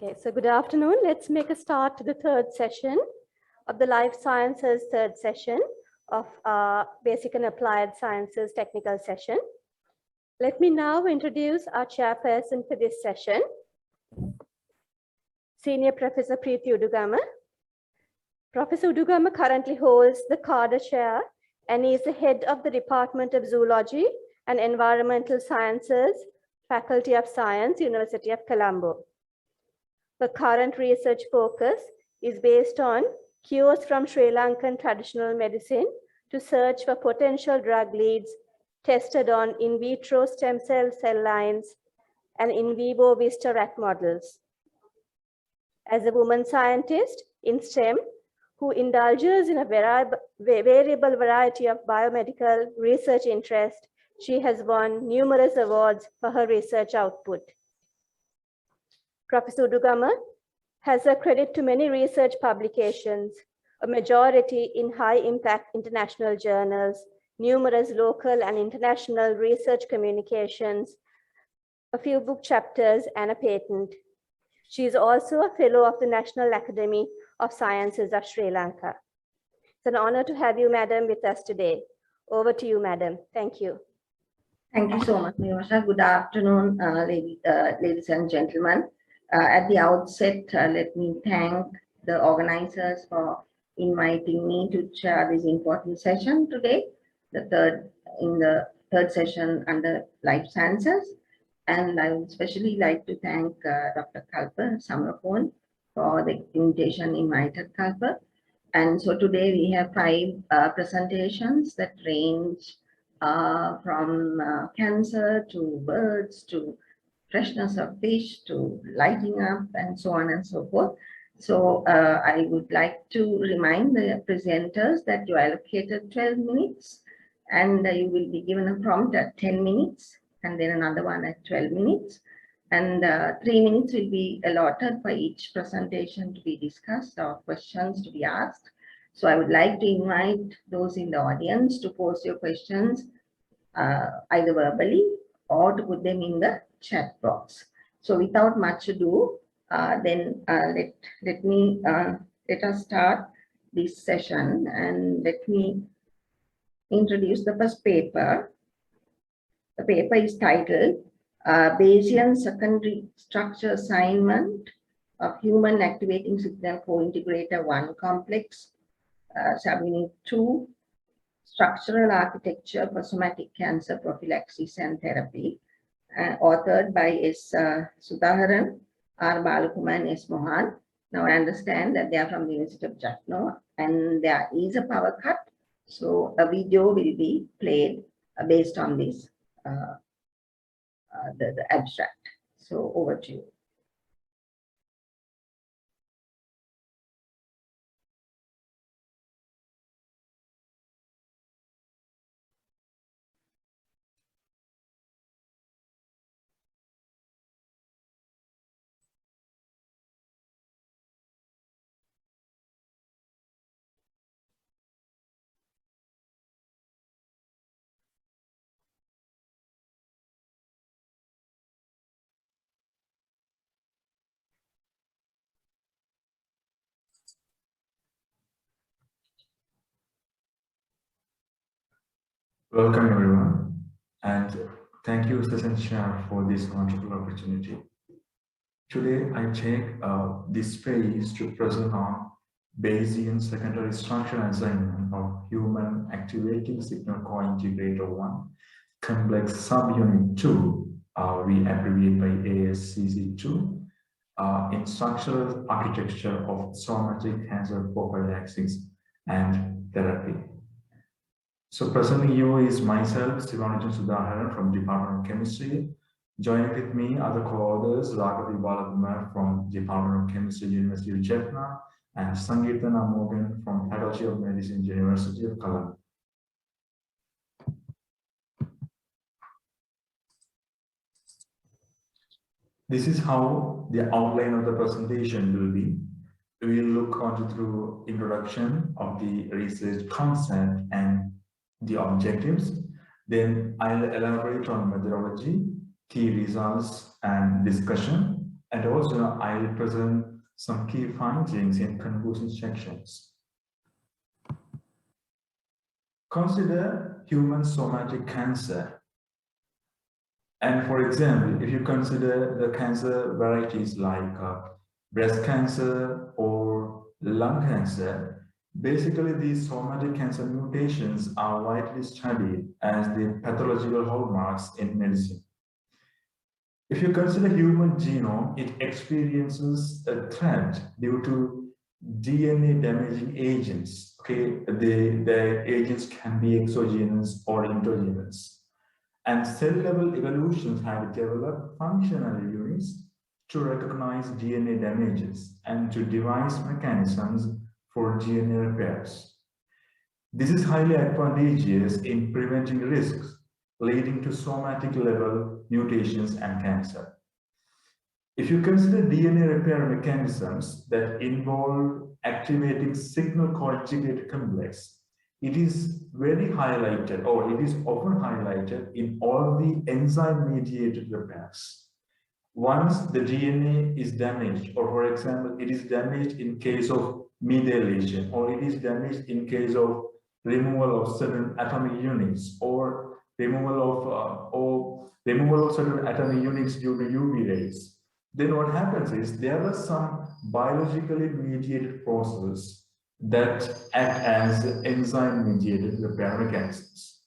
Okay, so good afternoon. Let's make a start to the third session of the Life Sciences third session of Basic and Applied Sciences technical session. Let me now introduce our chairperson for this session, Senior Professor Preethi Udagama. Professor Udagama currently holds the Carter Chair and is the head of the Department of Zoology and Environmental Sciences, Faculty of Science, University of Colombo. The current research focus is based on cures from Sri Lankan traditional medicine to search for potential drug leads tested on in vitro stem cell lines and in vivo vista rat models. As a woman scientist in STEM who indulges in a variable variety of biomedical research interest, she has won numerous awards for her research output. Professor Udagama has a credit to many research publications, a majority in high-impact international journals, numerous local and international research communications, a few book chapters, and a patent. She is also a fellow of the National Academy of Sciences of Sri Lanka. It's an honor to have you, madam, with us today. Over to you, madam. Thank you. Thank you so much, Mirissa. Good afternoon, ladies and gentlemen. At the outset, let me thank the organizers for inviting me to chair this important session today, in the third session under Life Sciences. And I would especially like to thank Dr. Kalpa Samarapon for the invitation invited Kalpa. And so today we have 5 presentations that range from cancer to birds to freshness of fish to lighting up and so on and so forth. So I would like to remind the presenters that you are allocated 12 minutes and you will be given a prompt at 10 minutes and then another one at 12 minutes. And 3 minutes will be allotted for each presentation to be discussed or questions to be asked. So I would like to invite those in the audience to post your questions either verbally or to put them in the chat box. So without much ado, let us start this session, and let me introduce the first paper. The paper is titled Bayesian Secondary Structure Assignment of Human Activating Signal Co-integrator 1 Complex, Subunit 2, Structural Architecture for Somatic Cancer Prophylaxis and Therapy, authored by S. Suthaharan, R. Balakumar, and S. Mohan. Now I understand that they are from the University of Jaffna, and there is a power cut, so a video will be played based on this, the abstract. So over to you. Welcome everyone, and thank you, Session Chair, for this wonderful opportunity. Today, I take this phase to present on Bayesian secondary structure assignment of human activating signal co-integrator 1, complex subunit 2, we abbreviate by ASCC2, in structural architecture of somatic cancer prophylaxis and therapy. So presenting you is myself, Suthaharan from Department of Chemistry. Joining with me are the co-authors, Balakumar from Department of Chemistry, University of Jaffna, and Sangeetana Morgan from Faculty of Medicine, University of Colombo. This is how the outline of the presentation will be. We will look onto through introduction of the research concept and the objectives. Then I'll elaborate on methodology, key results and discussion, And also I will present some key findings in conclusion sections. Consider human somatic cancer. And for example, if you consider the cancer varieties like breast cancer or lung cancer, basically these somatic cancer mutations are widely studied as the pathological hallmarks in medicine. If you consider human genome, it experiences a threat due to DNA damaging agents. Okay, the agents can be exogenous or endogenous. And cell-level evolutions have developed functional units to recognize DNA damages and to devise mechanisms for DNA repairs. This is highly advantageous in preventing risks leading to somatic level mutations and cancer. If you consider DNA repair mechanisms that involve activating signal co-integrator complex, it is very highlighted, or it is often highlighted in all the enzyme-mediated repairs. Once the DNA is damaged, or for example, it is damaged in case of methylation, or it is damaged in case of removal of certain atomic units, or removal of certain atomic units due to UV rays, then what happens is there are some biologically mediated processes that act as enzyme-mediated repair mechanisms.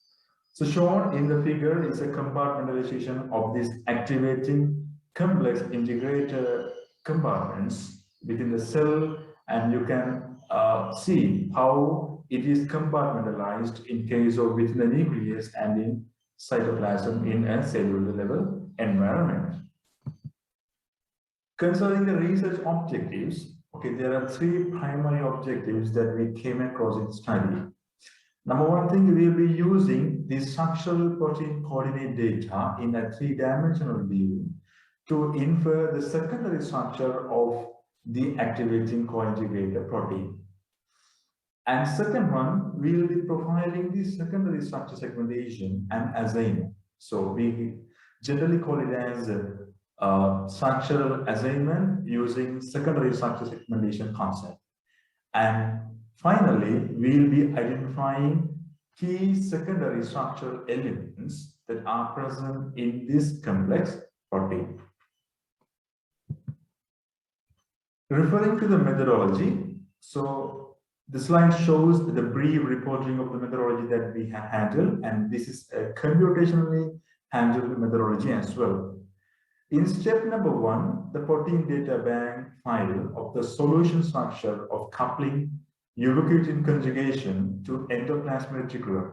So shown in the figure is a compartmentalization of these activating complex integrator compartments within the cell, and you can see how it is compartmentalized in case of within the nucleus and in cytoplasm in a cellular level environment. Concerning the research objectives, okay, there are three primary objectives that we came across in study. Number one thing, we will be using the structural protein coordinate data in a three-dimensional view to infer the secondary structure of the activating co-integrator protein. And second one, we will be profiling the secondary structure segmentation and assignment. So we generally call it as structural assignment using secondary structure segmentation concept. And finally, we will be identifying key secondary structural elements that are present in this complex protein. Referring to the methodology, so the slide shows the brief reporting of the methodology that we have handled, and this is a computationally handled methodology as well. In step number one, the protein data bank file of the solution structure of coupling ubiquitin conjugation to endoplasmic reticulum.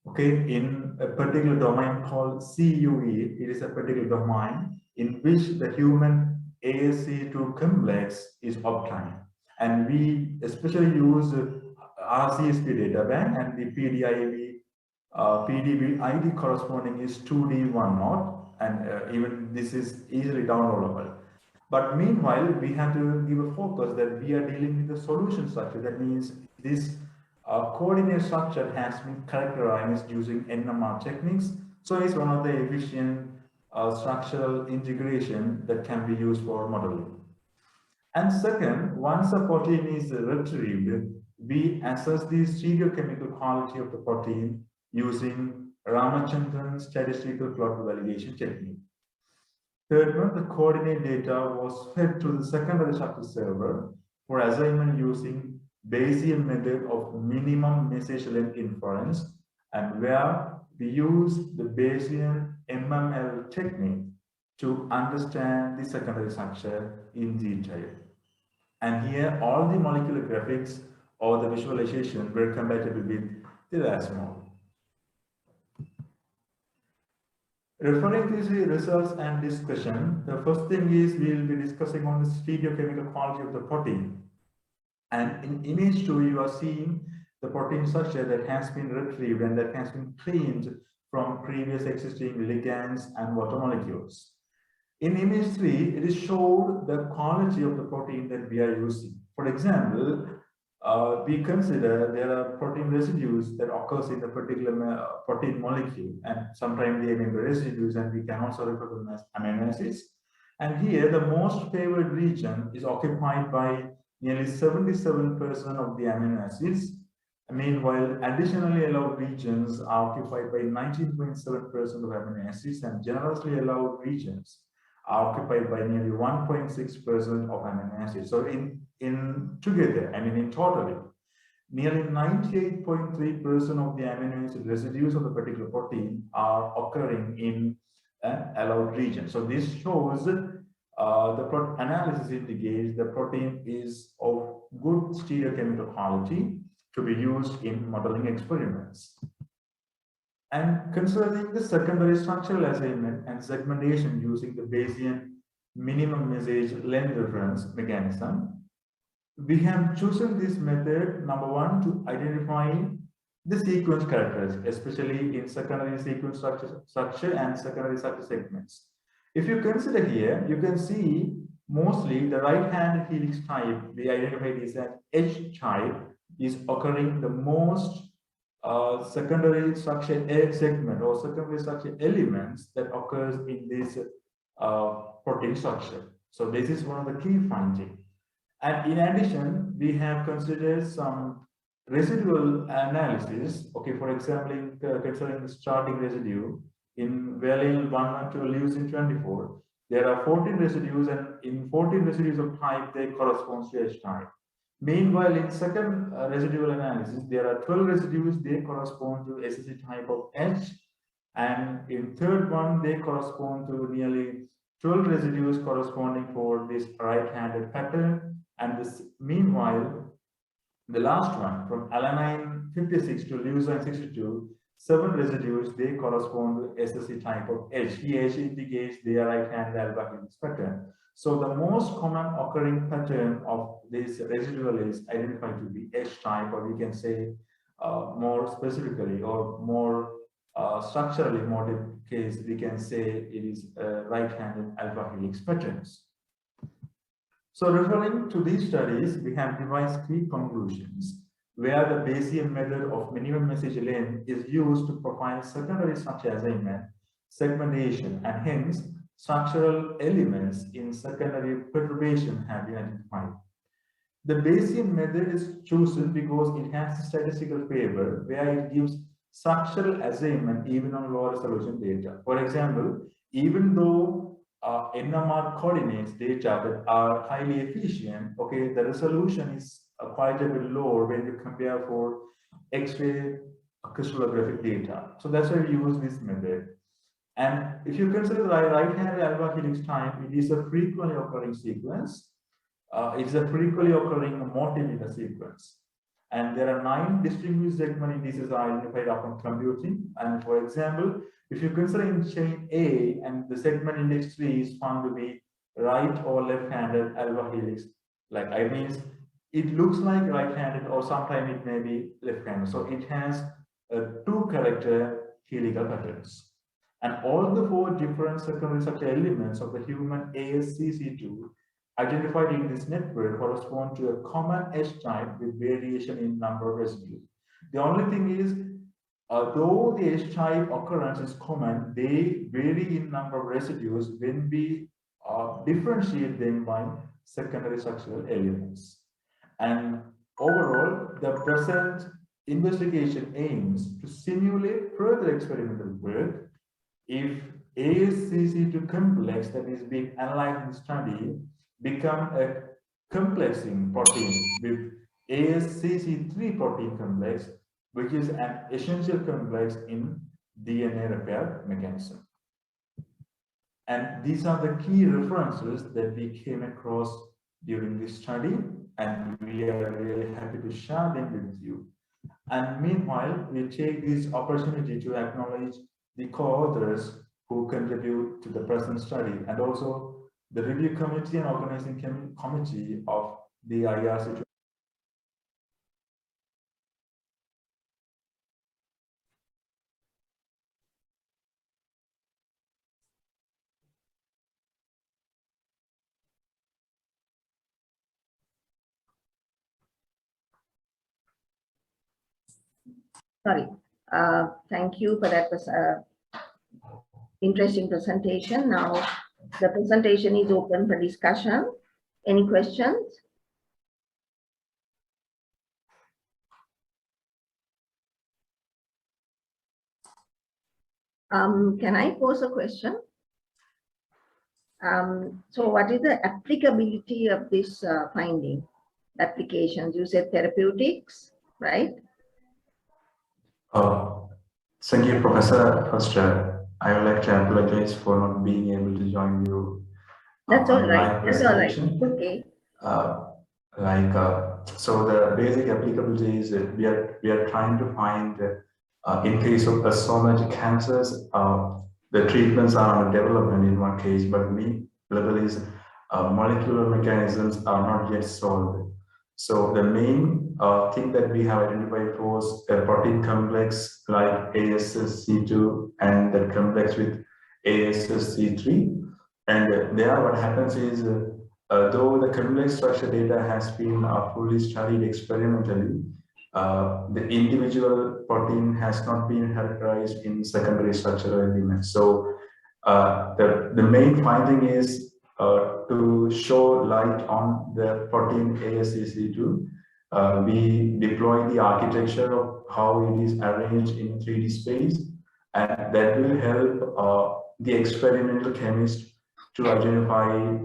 Okay, in a particular domain called CUE, it is a particular domain in which the human ASC2 complex is obtained. And we especially use RCSP data bank, and the PDB ID corresponding is 2D10, and even this is easily downloadable. But meanwhile, we have to give a focus that we are dealing with the solution structure. That means this coordinate structure has been characterized using NMR techniques. So it's one of the efficient structural integration that can be used for modeling. And second, once a protein is retrieved, we assess the stereochemical quality of the protein using Ramachandran's statistical plot validation technique. Third one, the coordinate data was fed to the secondary structure server for assignment using Bayesian method of minimum message length inference, and where we use the Bayesian MML technique to understand the secondary structure in detail. And here, all the molecular graphics or the visualization were compatible with the RASMOL. Referring to the results and discussion, the first thing is we will be discussing on the stereochemical quality of the protein. And in image 2, you are seeing the protein structure that has been retrieved and that has been cleaned from previous existing ligands and water molecules. In image 3, it is shown the quality of the protein that we are using. For example, we consider there are protein residues that occurs in a particular protein molecule, and sometimes they may be residues, and we can also refer to them as amino acids. And here, the most favored region is occupied by nearly 77% of the amino acids. Meanwhile, additionally allowed regions are occupied by 19.7% of amino acids, and generously allowed regions are occupied by nearly 1.6% of amino acids. So in together, I mean in total, nearly 98.3% of the amino acid residues of the particular protein are occurring in an allowed region. So this shows the analysis indicates the protein is of good stereochemical quality to be used in modeling experiments. And concerning the secondary structural assignment and segmentation using the Bayesian minimum message length reference mechanism, we have chosen this method, number one, to identify the sequence characters, especially in secondary sequence structure and secondary structure segments. If you consider here, you can see mostly the right-hand helix type we identified is an H type is occurring the most secondary structure segment or secondary structure elements that occurs in this protein structure. So this is one of the key findings. And in addition, we have considered some residual analysis. Okay, for example, considering the starting residue in valine 112 leucine 24, there are 14 residues, and in 14 residues of type, they correspond to H type. Meanwhile, in second residual analysis, there are 12 residues, they correspond to SSC type of H, and in third one, they correspond to nearly 12 residues corresponding for this right-handed pattern. And this, meanwhile, the last one from alanine 56 to leucine 62, 7 residues, they correspond to SSC type of H. Here H indicates they are right-handed alpha helix pattern. So the most common occurring pattern of this residual is identified to be H type, or we can say more specifically or more structurally more case, we can say it is right-handed alpha helix patterns. So referring to these studies, we have devised key conclusions where the Bayesian method of minimum message length is used to profile secondary structure assignment, segmentation, and hence structural elements in secondary perturbation have been identified. The Bayesian method is chosen because it has a statistical favor where it gives structural assignment even on lower resolution data. For example, even though NMR coordinates data that are highly efficient, okay, the resolution is quite a bit lower when you compare for X-ray crystallographic data. So that's why we use this method. And if you consider the right-handed alpha helix type, it is a frequently occurring sequence. It's a frequently occurring motif in the sequence. And there are 9 distinguished segment indices are identified upon computing. And for example, if you consider in chain A and the segment index 3 is found to be right or left-handed alpha helix, like I means it looks like right-handed or sometimes it may be left-handed. So it has 2 character helical patterns. And all the 4 different secondary structure elements of the human ASCC2 identified in this network correspond to a common H type with variation in number of residues. The only thing is, though the H type occurrence is common, they vary in number of residues when we differentiate them by secondary structural elements. And overall, the present investigation aims to simulate further experimental work if ASCC2 complex that is being analyzed in study become a complexing protein with ASCC3 protein complex, which is an essential complex in DNA repair mechanism. And these are the key references that we came across during this study, and we are really happy to share them with you. And meanwhile, we'll take this opportunity to acknowledge the co-authors who contribute to the present study, and also the review committee and organizing committee of the IRC. Sorry. Thank you for that interesting presentation. Now The presentation is open for discussion. Any questions? Can I pose a question? So what is the applicability of this finding? Applications, you said therapeutics, right? Thank you, Professor. First, I would like to apologize for not being able to join you. That's all right. That's all right. Okay. So the basic applicability is that we are trying to find in case of the somatic cancers, the treatments are under development in one case, but the level is molecular mechanisms are not yet solved. So the main thing that we have identified was a protein complex like ASSC2 and the complex with ASSC3. And there what happens is, though the complex structure data has been fully studied experimentally, the individual protein has not been characterized in secondary structural elements. So the main finding is to show light on the protein ASCC2. We deploy the architecture of how it is arranged in 3D space, and that will help the experimental chemist to identify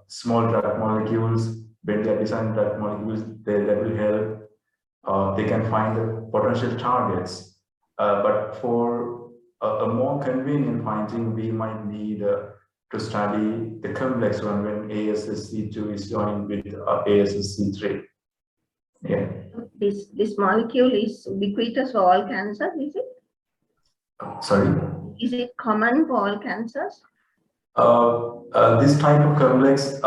small drug molecules. When they are designing drug molecules, that will help. They can find the potential targets. But for a more convenient finding, we might need to study the complex one when ASSC2 is joined with ASSC3. Yeah. This molecule is ubiquitous for all cancers, is it? Sorry? Is it common for all cancers? This type of complex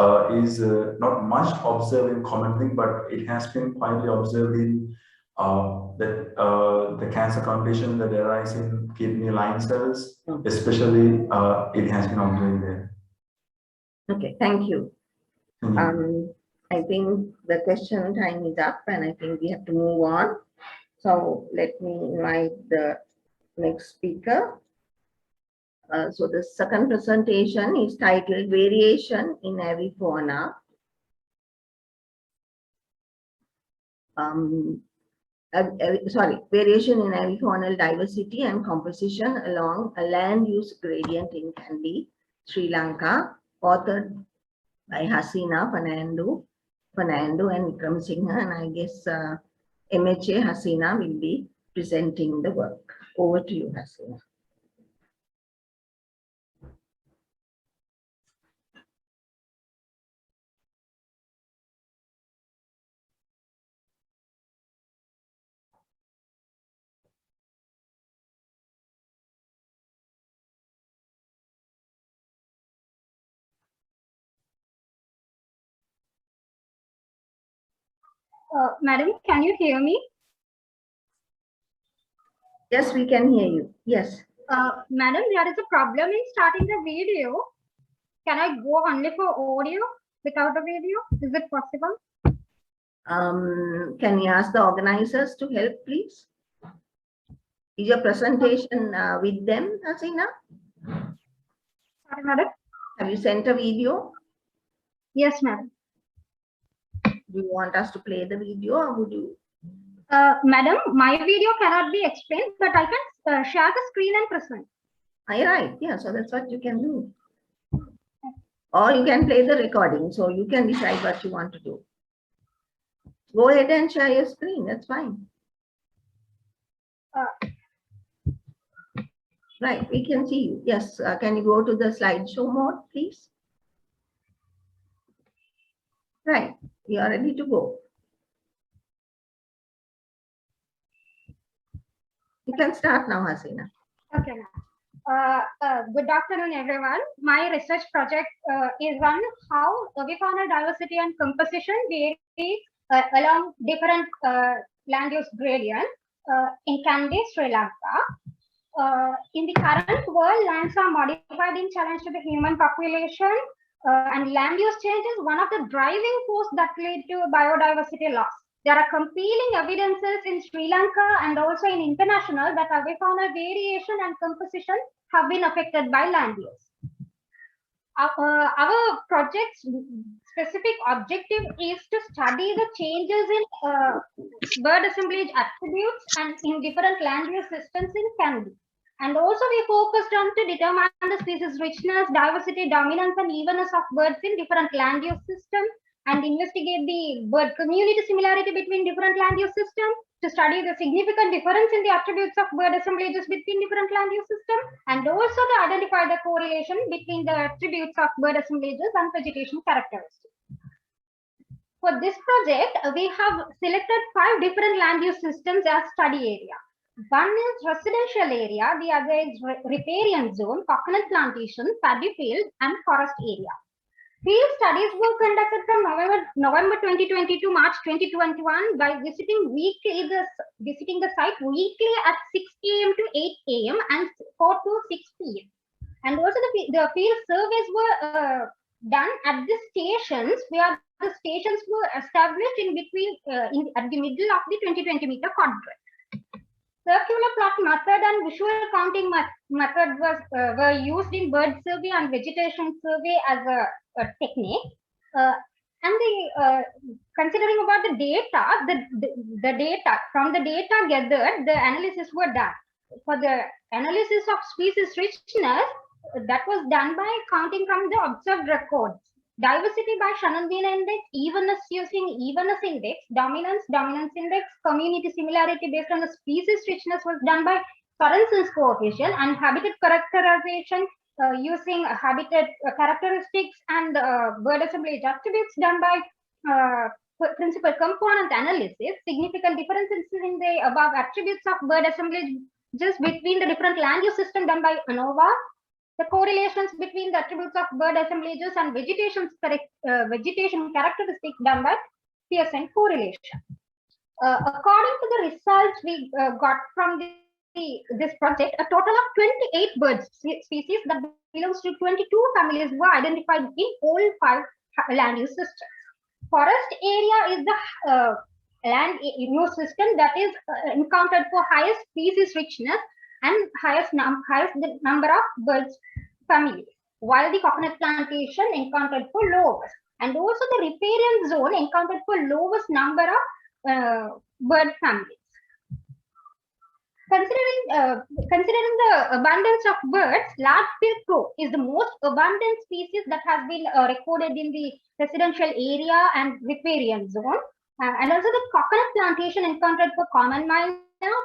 is not much observed in common thing, but it has been widely observed in the cancer condition that arise in kidney line cells, especially it has been observed there. Okay, thank you. I think the question time is up and I think we have to move on. So let me invite the next speaker. So the second presentation is titled Variation in Avifauna. Variation in avifaunal diversity and composition along a land use gradient in Kandy, Sri Lanka, authored by Haseena, Fernando and Wickramasinghe, and I guess MHA Haseena will be presenting the work. Over to you, Haseena. Madam, can you hear me? Yes, we can hear you. Yes. Madam, there is a problem in starting the video. Can I go only for audio without the video? Is it possible? Can you ask the organizers to help, please? Is your presentation with them, Haseena? Sorry, madam. Have you sent a video? Yes, madam. Do you want us to play the video or would you? Madam, my video cannot be explained, but I can share the screen and present. Right, yeah, so that's what you can do. Or you can play the recording, so you can decide what you want to do. Go ahead and share your screen, that's fine. Right, we can see you. Yes, can you go to the slideshow mode, please? Right, you are ready to go. You can start now, Haseena. Okay, ma'am. Good afternoon, everyone. My research project is on how avifaunal diversity and composition vary along different land use gradients in Kandy, Sri Lanka. In the current world, lands are modified in challenge to the human population, and land use change is one of the driving forces that lead to biodiversity loss. There are compelling evidences in Sri Lanka and also in international that avifaunal variation and composition have been affected by land use. Our project's specific objective is to study the changes in bird assemblage attributes and in different land use systems in Kandy. And also we focused on to determine the species richness, diversity, dominance, and evenness of birds in different land use systems, and investigate the bird community similarity between different land use systems, to study the significant difference in the attributes of bird assemblages between different land use systems, and also to identify the correlation between the attributes of bird assemblages and vegetation characteristics. For this project, we have selected 5 different land use systems as study area. One is residential area, the other is riparian zone, coconut plantation, paddy field, and forest area. Field studies were conducted from November 2020 to March 2021 by visiting the site weekly at 6 a.m. to 8 a.m. and 4 to 6 p.m. And also the field surveys were done at the stations, where the stations were established in between at the middle of the 20-20 meter quadrant. Circular plot method and visual counting method were used in bird survey and vegetation survey as a technique. Considering about the data, the data from the data gathered, the analysis were done. For the analysis of species richness, that was done by counting from the observed records. Diversity by Shannon-Wiener index, evenness using evenness index, dominance index, community similarity based on the species richness was done by Sorensen's coefficient, and habitat characterization using habitat characteristics and bird assemblage attributes done by principal component analysis. Significant differences in the above attributes of bird assemblage just between the different land use system done by ANOVA. The correlations between the attributes of bird assemblages and vegetation characteristics done by Pearson correlation. According to the results we got from this project, a total of 28 bird species that belongs to 22 families were identified in all 5 land use systems. Forest area is the land use system that is encountered for highest species richness and highest number of birds families, while the coconut plantation encountered for lowest, and also the riparian zone encountered for lowest number of bird families. Considering the abundance of birds, large-billed crow is the most abundant species that has been recorded in the residential area and riparian zone, and also the coconut plantation encountered for common myna,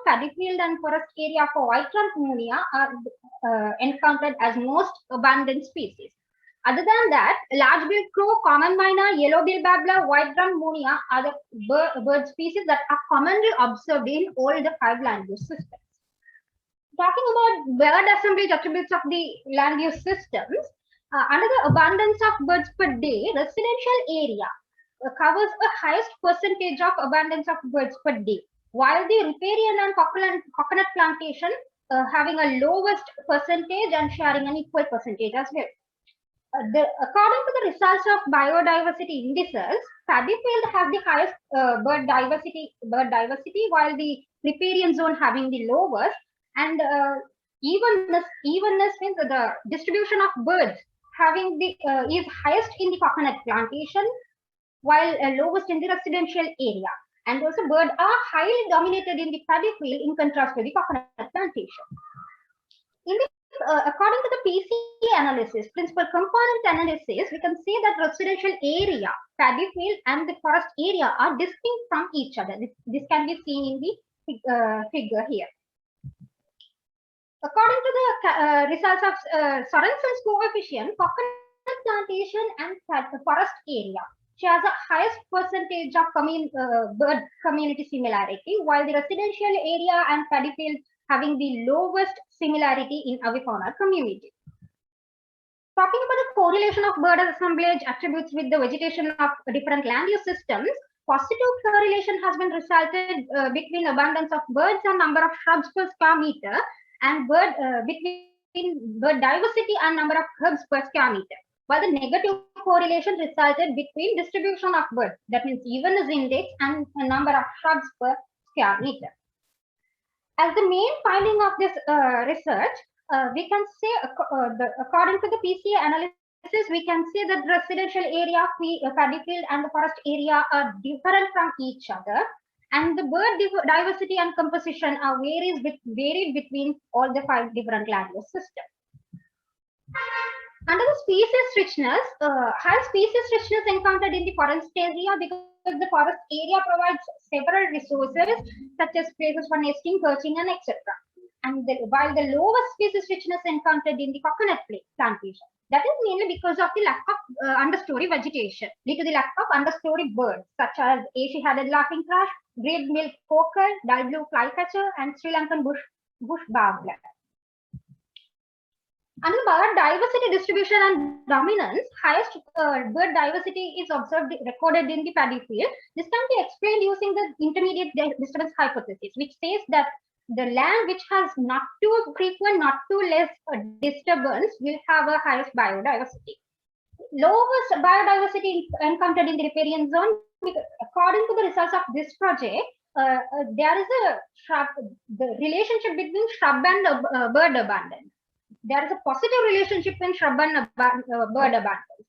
paddy field, and forest area for white-rumped munia are encountered as most abundant species. Other than that, large-billed crow, common myna, yellow-billed babbler, white-rumped munia are the bird species that are commonly observed in all the 5 land use systems. Talking about bird assemblage attributes of the land use systems, under the abundance of birds per day, residential area covers a highest percentage of abundance of birds per day, while the riparian and coconut plantation having a lowest percentage and sharing an equal percentage as well. According to the results of biodiversity indices, paddy field has the highest bird diversity, while the riparian zone having the lowest, and evenness means the distribution of birds having the is highest in the coconut plantation, while lowest in the residential area. And also birds are highly dominated in the paddy field in contrast to the coconut plantation. According to the PCA analysis, principal component analysis, we can see that residential area, paddy field, and the forest area are distinct from each other. This can be seen in the figure here. According to the results of Sorensen's coefficient, coconut plantation and forest area shares the highest percentage of bird community similarity, while the residential area and paddy field having the lowest similarity in Avifaunal community. Talking about the correlation of bird assemblage attributes with the vegetation of different land use systems, positive correlation has been resulted between abundance of birds and number of shrubs per square meter, and between bird diversity and number of herbs per square meter, while the negative correlation resulted between distribution of birds, that means evenness index, and the number of shrubs per square meter. As the main finding of this research, we can say according to the PCA analysis we can see that the residential area, paddy field, and the forest area are different from each other, and the bird diversity and composition are varied between all the 5 different land use systems. Under the species richness, high species richness encountered in the forest area because the forest area provides several resources such as places for nesting, perching, and etc. And while the lowest species richness encountered in the coconut plantation, that is mainly because of the lack of understory vegetation, due to the lack of understory birds such as Asia-headed laughing thrush, great-billed porker, dull-blue flycatcher, and Sri Lankan bush barbler. Under bird diversity distribution and dominance, highest bird diversity is recorded in the paddy field. This can be explained using the intermediate disturbance hypothesis, which says that the land which has not too frequent, not too less disturbance will have a highest biodiversity. Lowest biodiversity encountered in the riparian zone, according to the results of this project, there is the relationship between shrub and bird abundance. There is a positive relationship in shrub and bird abundance.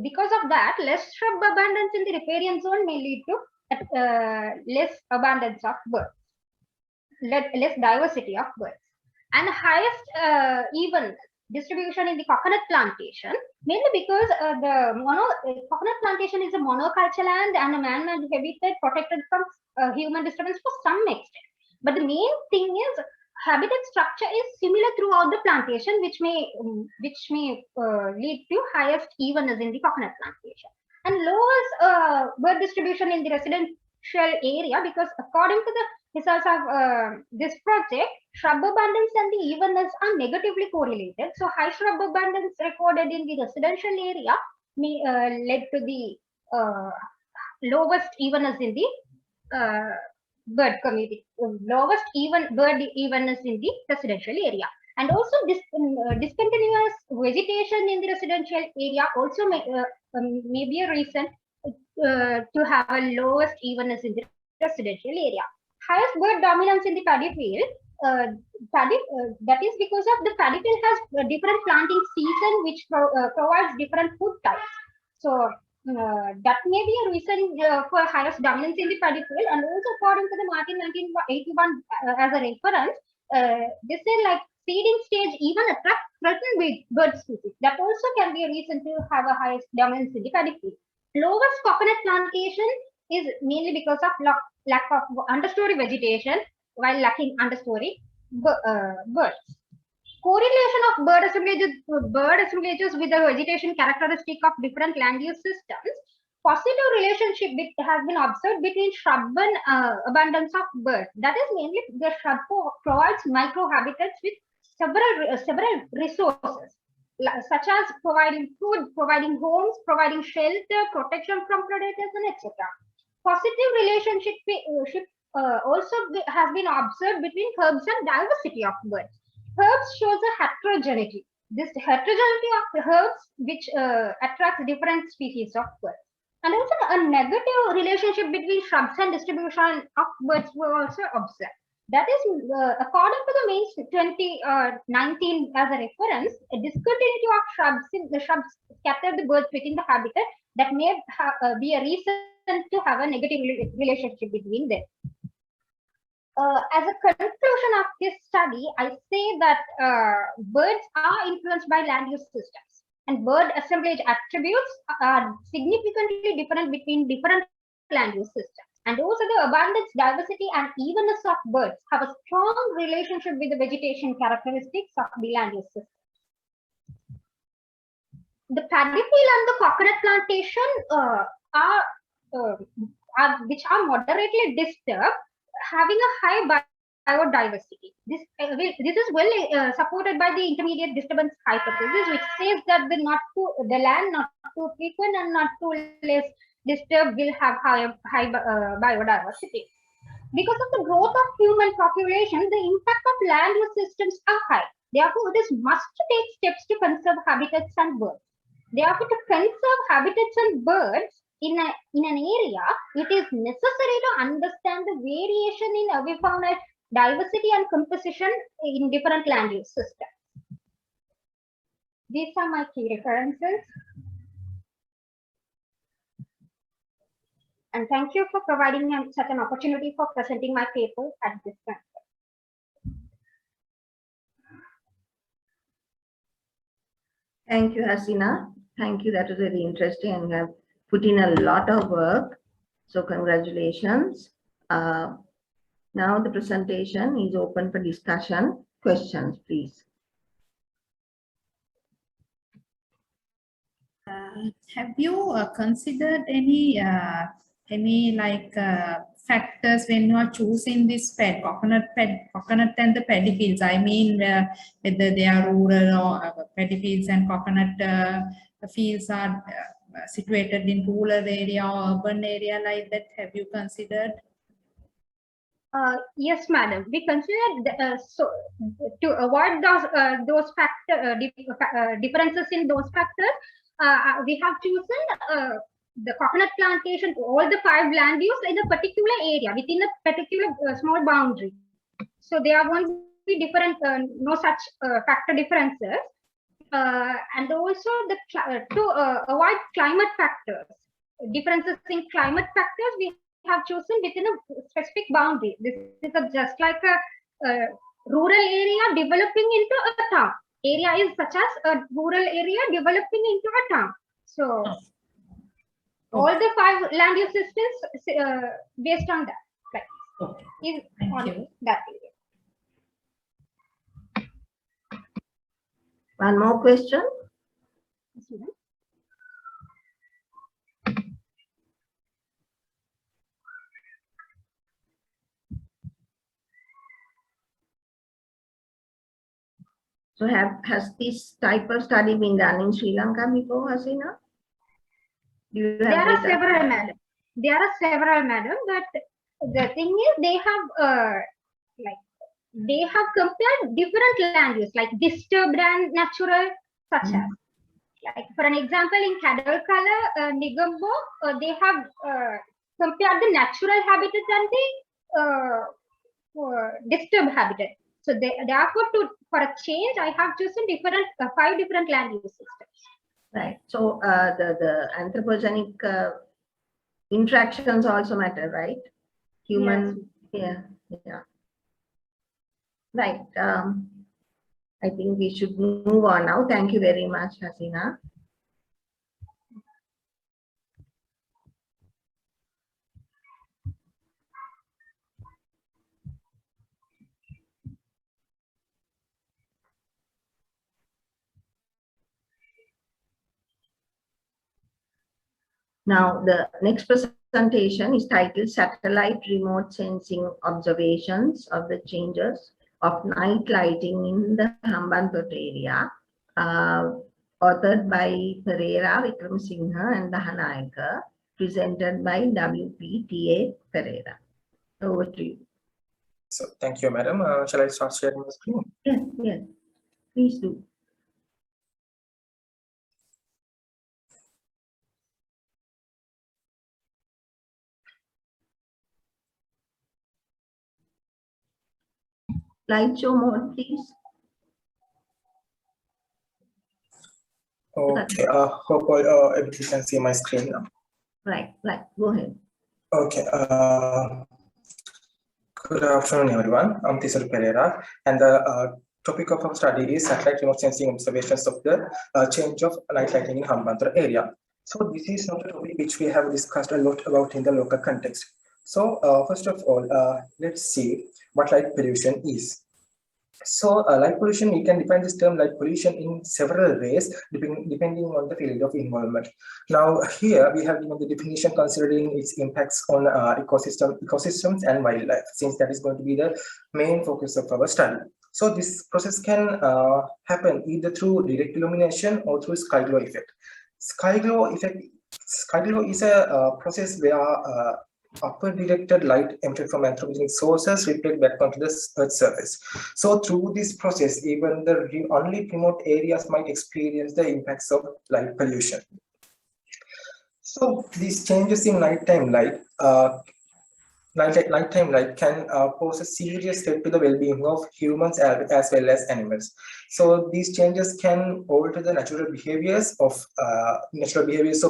Because of that, less shrub abundance in the riparian zone may lead to less abundance of birds, less diversity of birds. And highest even distribution in the coconut plantation, mainly because the coconut plantation is a monoculture land and a man-made habitat protected from human disturbance for some extent. But the main thing is habitat structure is similar throughout the plantation, which may lead to highest evenness in the coconut plantation. And lowest bird distribution in the residential area, because according to the results of this project, shrub abundance and the evenness are negatively correlated. So high shrub abundance recorded in the residential area may led to the lowest evenness in the bird community, lowest bird evenness in the residential area. And also discontinuous vegetation in the residential area also may be a reason to have a lowest evenness in the residential area. Highest bird dominance in the paddy field, that is because of the paddy field has a different planting season which provides different food types. So that may be a reason for highest dominance in the paddy field. And also according to the Martin 1981 as a reference, they say like seeding stage even attract threatened bird species. That also can be a reason to have a highest dominance in the paddy field. Lowest coconut plantation is mainly because of lack of understory vegetation while lacking understory birds. Correlation of bird assemblages with the vegetation characteristic of different land use systems. Positive relationship has been observed between shrub and abundance of birds. That is mainly the shrub provides microhabitats with several resources, such as providing food, providing homes, providing shelter, protection from predators, and etc. Positive relationship also has been observed between herbs and diversity of birds. Herbs shows a heterogeneity. This heterogeneity of the herbs which attracts different species of birds. And also a negative relationship between shrubs and distribution of birds were also observed. That is, according to the mains 2019 as a reference, a discontinuity of shrubs, the shrubs scatter the birds within the habitat, that may be a reason to have a negative relationship between them. As a conclusion of this study, I say that birds are influenced by land use systems, and bird assemblage attributes are significantly different between different land use systems. And also the abundance, diversity, and evenness of birds have a strong relationship with the vegetation characteristics of the land use system. The paddy field and the coconut plantation which are moderately disturbed, having a high biodiversity. This is well supported by the intermediate disturbance hypothesis, which says that the land not too frequent and not too less disturbed will have high biodiversity. Because of the growth of human population, the impact of land use systems are high. Therefore, it is must take steps to conserve habitats and birds. Therefore, to conserve habitats and birds in an area, it is necessary to understand the variation in avifaunal diversity and composition in different land use systems. These are my key references. And thank you for providing me such an opportunity for presenting my paper at this time. Thank you, Haseena. Thank you. That was very interesting, and you have put in a lot of work. So congratulations. Now the presentation is open for discussion. Questions, please. Have you considered any factors when you are choosing this coconut and the paddy fields? I mean, whether they are rural or paddy fields and coconut fields are situated in rural area or urban area like that. Have you considered? Yes, madam. We considered so to avoid those differences in those factors. We have chosen the coconut plantation, all the 5 land use in a particular area within a particular small boundary. So there won't be different, no such factor differences. And also to avoid climate factors, differences in climate factors, we have chosen within a specific boundary. This is just like a rural area developing into a town. Area is such as a rural area developing into a town. So all the 5 land use systems based on that, like is on that area. One more question. So has this type of study been done in Sri Lanka before, Haseena? There are several, madam. There are several, madam. But the thing is, they have compared different land use, like disturbed and natural, such as. Like for an example, in Kadalkala, Negombo, they have compared the natural habitat and the disturbed habitat. So therefore, for a change, I have chosen 5 different land use systems. Right. So the anthropogenic interactions also matter, right? Human, yes. Yeah. Right. I think we should move on now. Thank you very much, Haseena. Now, the next presentation is titled Satellite Remote Sensing Observations of the Changes of Night Lighting in the Hambantota area, authored by Perera, Wickramasinghe, and Dahanayaka, presented by WPTA Perera. Over to you. So, thank you, madam. Shall I start sharing the screen? Yes, yes, please do. Slideshow mode, please. Okay, hope all everybody can see my screen now. Right, go ahead. Okay, good afternoon, everyone. I'm Perera, and the topic of our study is satellite remote sensing observations of the change of night lighting in Hambantota area. So this is not a topic which we have discussed a lot about in the local context. So first of all, let's see what light pollution is. So light pollution, we can define this term light pollution in several ways depending on the field of involvement. Now here we have given the definition considering its impacts on ecosystems and wildlife, since that is going to be the main focus of our study. So this process can happen either through direct illumination or through sky glow effect. Sky glow is a process where upward directed light emitted from anthropogenic sources reflect back onto the Earth's surface. So through this process, even the only remote areas might experience the impacts of light pollution. So these changes in nighttime light, nighttime light can pose a serious threat to the well-being of humans as well as animals. So these changes can alter the natural behaviors of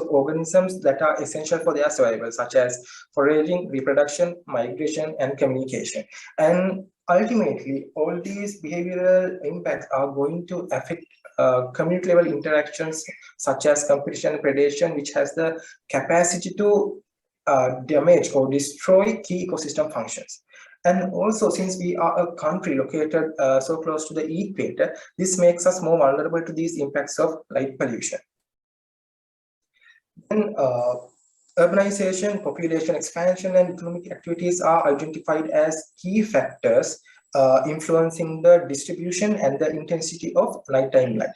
organisms that are essential for their survival, such as foraging, reproduction, migration, and communication. And ultimately, all these behavioral impacts are going to affect community level interactions such as competition and predation, which has the capacity to damage or destroy key ecosystem functions. And also, since we are a country located so close to the equator, this makes us more vulnerable to these impacts of light pollution. Then, urbanization, population expansion, and economic activities are identified as key factors influencing the distribution and the intensity of nighttime light.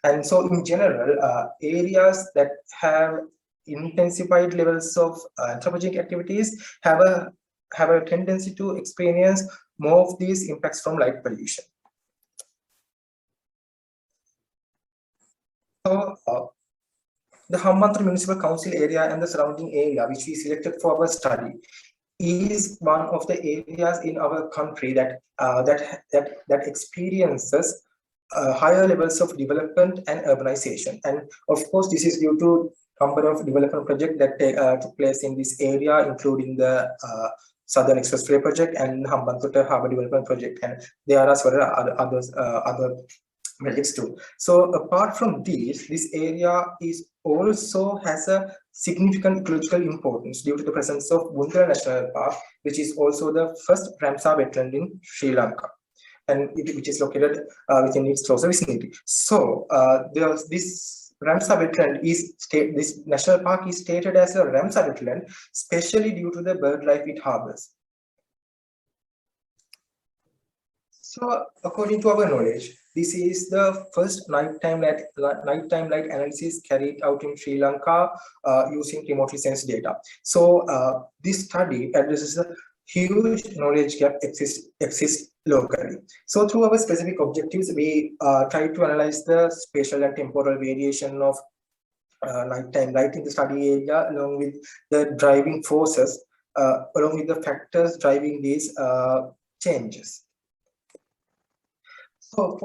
And so in general, areas that have intensified levels of anthropogenic activities have a tendency to experience more of these impacts from light pollution. So the Hambantota Municipal Council area and the surrounding area, which we selected for our study, is one of the areas in our country that experiences higher levels of development and urbanization. And of course, this is due to number of development projects that took place in this area, including the Southern Expressway project and Hambantota Harbour Development Project, and there are several other projects too. So apart from this area also has a significant ecological importance due to the presence of Bundra National Park, which is also the first Ramsar wetland in Sri Lanka, and which is located within its closer vicinity. So this Ramsar wetland this national park is stated as a Ramsar wetland, especially due to the bird life it harbors. So according to our knowledge, this is the first nighttime light analysis carried out in Sri Lanka using remotely sensed data. So this study addresses a huge knowledge gap exists locally. So through our specific objectives, we try to analyze the spatial and temporal variation of nighttime light in the study area, along with the driving forces, along with the factors driving these changes. So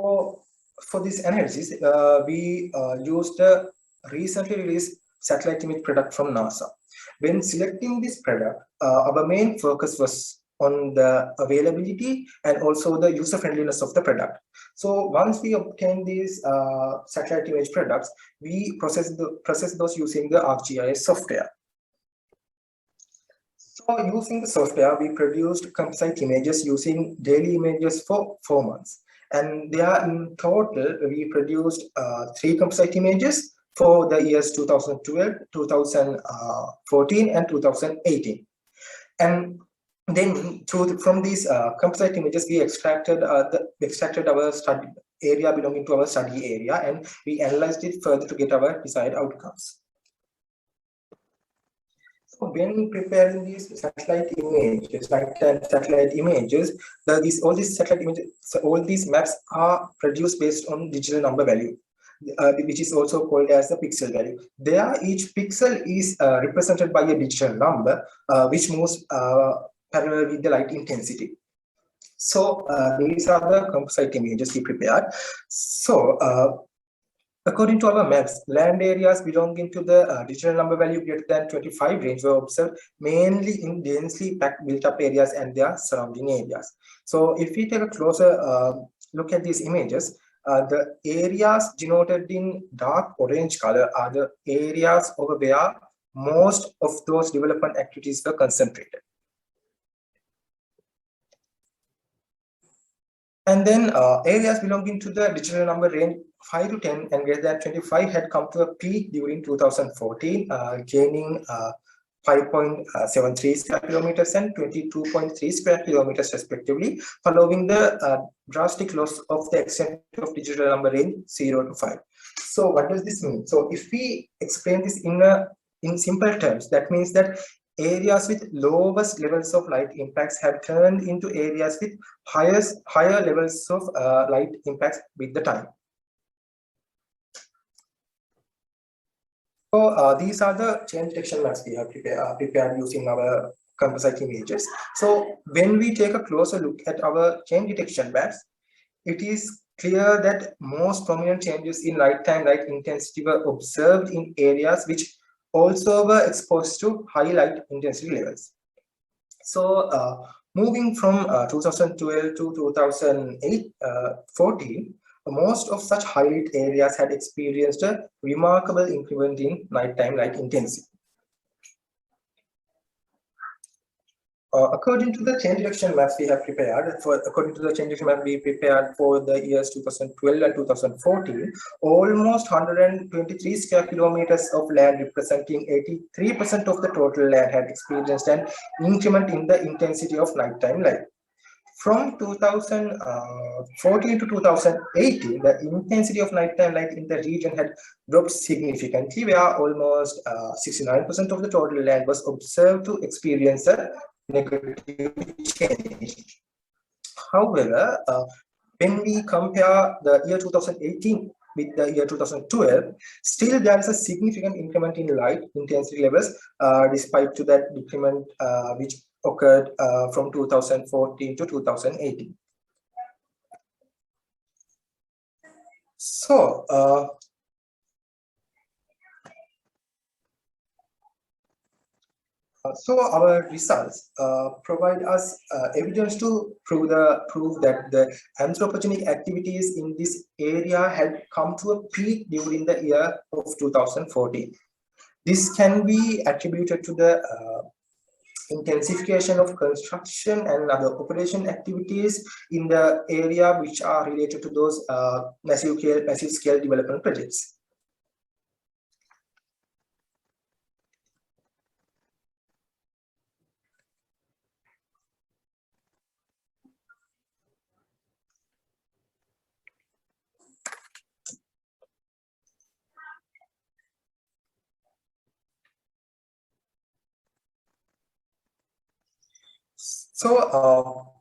for this analysis, we used a recently released satellite image product from NASA. When selecting this product, our main focus was on the availability and also the user friendliness of the product. So once we obtain these satellite image products, we process those using the ArcGIS software. So using the software, we produced composite images using daily images for 4 months. And there in total, we produced 3 composite images for the years 2012, 2014, and 2018. And then from these composite images, we extracted our study area belonging to our study area, and we analyzed it further to get our desired outcomes. So when preparing these satellite images, all these maps are produced based on digital number value, which is also called as the pixel value. There, each pixel is represented by a digital number, which moves parallel with the light intensity. So these are the composite images we prepared. So according to our maps, land areas belonging to the digital number value greater than 25 range were observed mainly in densely packed built-up areas and their surrounding areas. So if we take a closer look at these images, the areas denoted in dark orange color are the areas over where most of those development activities were concentrated. And then areas belonging to the digital number range 5 to 10 and greater than 25 had come to a peak during 2014, gaining 5.73 square kilometers and 22.3 square kilometers respectively, following the drastic loss of the extent of digital number range 0 to 5. So what does this mean? So if we explain this in simple terms, that means that areas with lowest levels of light impacts have turned into areas with higher levels of light impacts with the time. So these are the change detection maps we have prepared using our composite images. So when we take a closer look at our change detection maps, it is clear that most prominent changes in nighttime light intensity were observed in areas which also were exposed to high light intensity levels. So moving from 2012 to 2014, most of such high lit areas had experienced a remarkable increment in nighttime light intensity. According to the change detection maps we have prepared, according to the change detection map we prepared for the years 2012 and 2014, almost 123 square kilometers of land representing 83% of the total land had experienced an increment in the intensity of nighttime light. From 2014 to 2018, the intensity of nighttime light in the region had dropped significantly, where almost 69% of the total land was observed to experience a negative change. However, when we compare the year 2018 with the year 2012, still there is a significant increment in light intensity levels, despite to that decrement which occurred from 2014 to 2018. So, so our results provide us evidence to prove that the anthropogenic activities in this area had come to a peak during the year of 2014. This can be attributed to the intensification of construction and other population activities in the area which are related to those massive scale development projects. So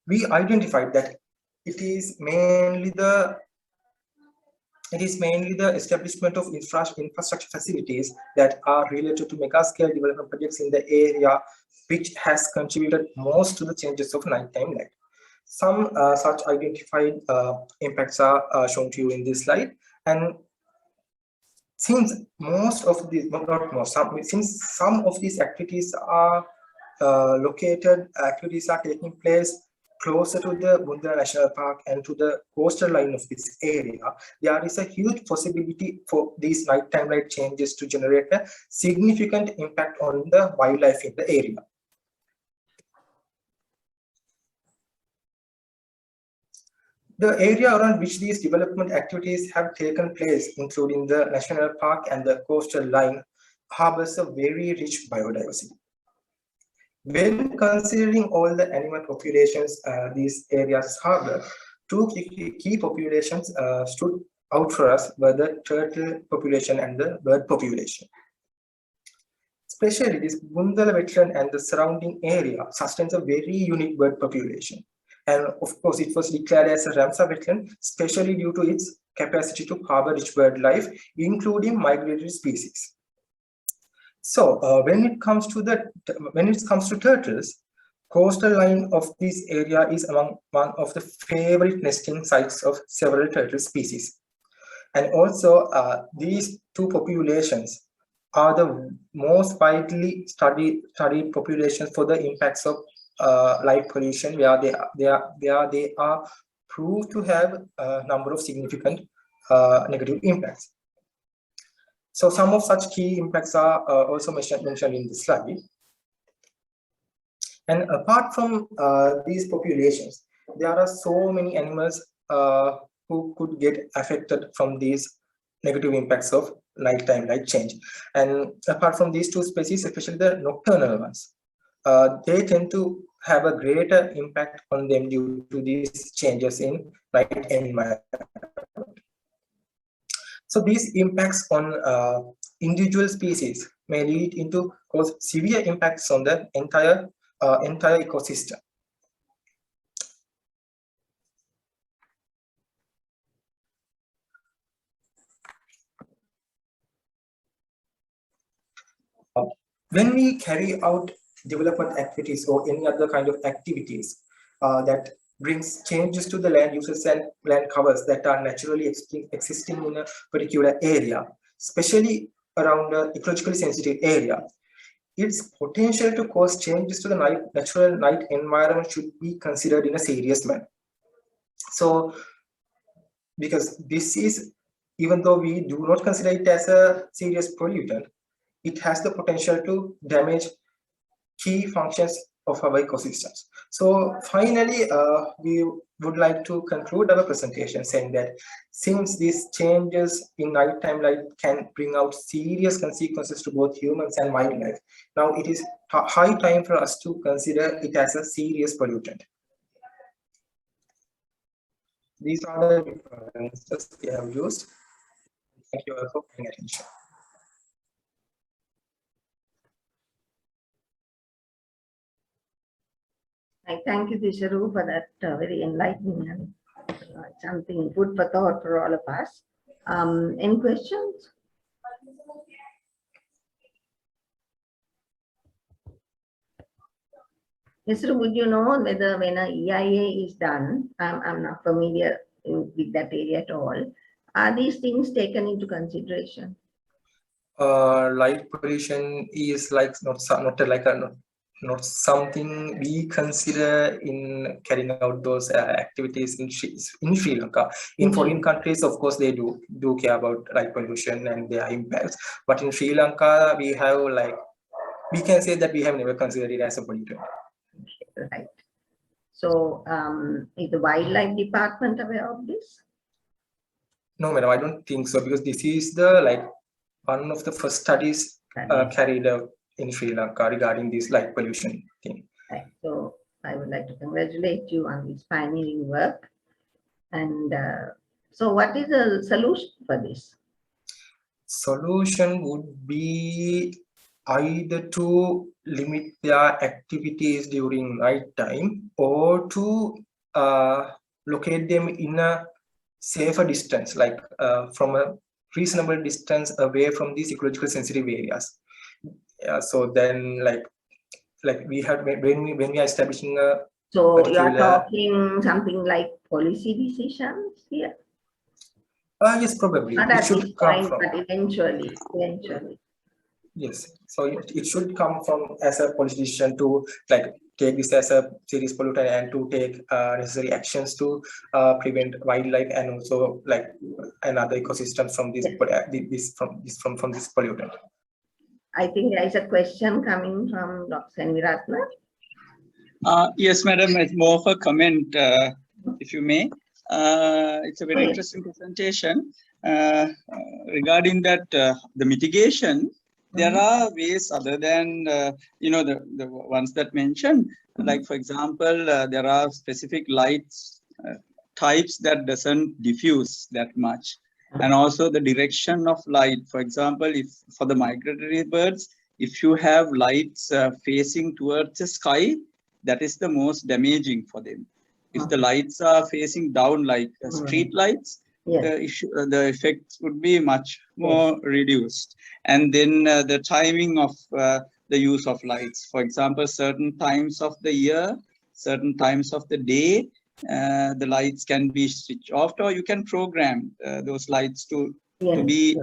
we identified that it is mainly the establishment of infrastructure facilities that are related to mega scale development projects in the area which has contributed most to the changes of nighttime light. Some such identified impacts are shown to you in this slide, and since most of these, since some of these activities are activities are taking place closer to the Bundra National Park and to the coastal line of this area, there is a huge possibility for these nighttime light changes to generate a significant impact on the wildlife in the area. The area around which these development activities have taken place, including the national park and the coastal line, harbors a very rich biodiversity. When considering all the animal populations these areas harbor, two key populations stood out for us were the turtle population and the bird population. Especially this Bundala wetland and the surrounding area sustains a very unique bird population. And of course, it was declared as a Ramsar wetland, especially due to its capacity to harbor rich bird life, including migratory species. So when it comes to turtles, coastal line of this area is among one of the favorite nesting sites of several turtle species. And also these two populations are the most widely studied populations for the impacts of light pollution, where they are proved to have a number of significant negative impacts. So some of such key impacts are also mentioned in this slide. And apart from these populations, there are so many animals who could get affected from these negative impacts of nighttime light change. And apart from these two species, especially the nocturnal ones, they tend to have a greater impact on them due to these changes in night environment. So these impacts on individual species may lead into cause severe impacts on the entire ecosystem. When we carry out development activities or any other kind of activities that brings changes to the land uses and land covers that are naturally existing in a particular area, especially around an ecologically sensitive area. Its potential to cause changes to the natural night environment should be considered in a serious manner. So, because this is, even though we do not consider it as a serious pollutant, it has the potential to damage key functions of our ecosystems. So finally, we would like to conclude our presentation saying that since these changes in nighttime light can bring out serious consequences to both humans and wildlife, now it is high time for us to consider it as a serious pollutant. These are the references we have used. Thank you all for paying attention. I thank you, Fishery, for that very enlightening and something food for thought for all of us. Any questions? Fishery, would you know whether when an EIA is done, I'm not familiar with that area at all, are these things taken into consideration? Light pollution is like not something we consider in carrying out those activities in Sri Lanka. In foreign countries, of course, they do care about light pollution and their impacts. But in Sri Lanka, we have we can say that we have never considered it as a pollutant. Right. So, is the wildlife department aware of this? No, madam, I don't think so, because this is the one of the first studies carried out in Sri Lanka regarding this light pollution thing. Right. So I would like to congratulate you on this pioneering work. And so what is the solution for this? Solution would be either to limit their activities during night time or to locate them in a safer distance, from a reasonable distance away from these ecological sensitive areas. So then we have when we are establishing a so you are talking something like policy decisions here? Yes, probably. Not it should come from, but eventually. Yes, so it should come from as a policy decision to take this as a serious pollutant and to take necessary actions to prevent wildlife and also another ecosystem from this from this pollutant. I think there is a question coming from Dr. Senviratna. Yes, madam, it's more of a comment, if you may. It's a very interesting presentation. Regarding that, the mitigation, there are ways other than, the ones that mentioned, like, for example, there are specific lights types that doesn't diffuse that much. And also the direction of light. For example, if for the migratory birds, if you have lights facing towards the sky, that is the most damaging for them. If the lights are facing down like street lights, the effects would be much more reduced. And then the timing of the use of lights. For example, certain times of the year, certain times of the day, the lights can be switched off, or you can program those lights to be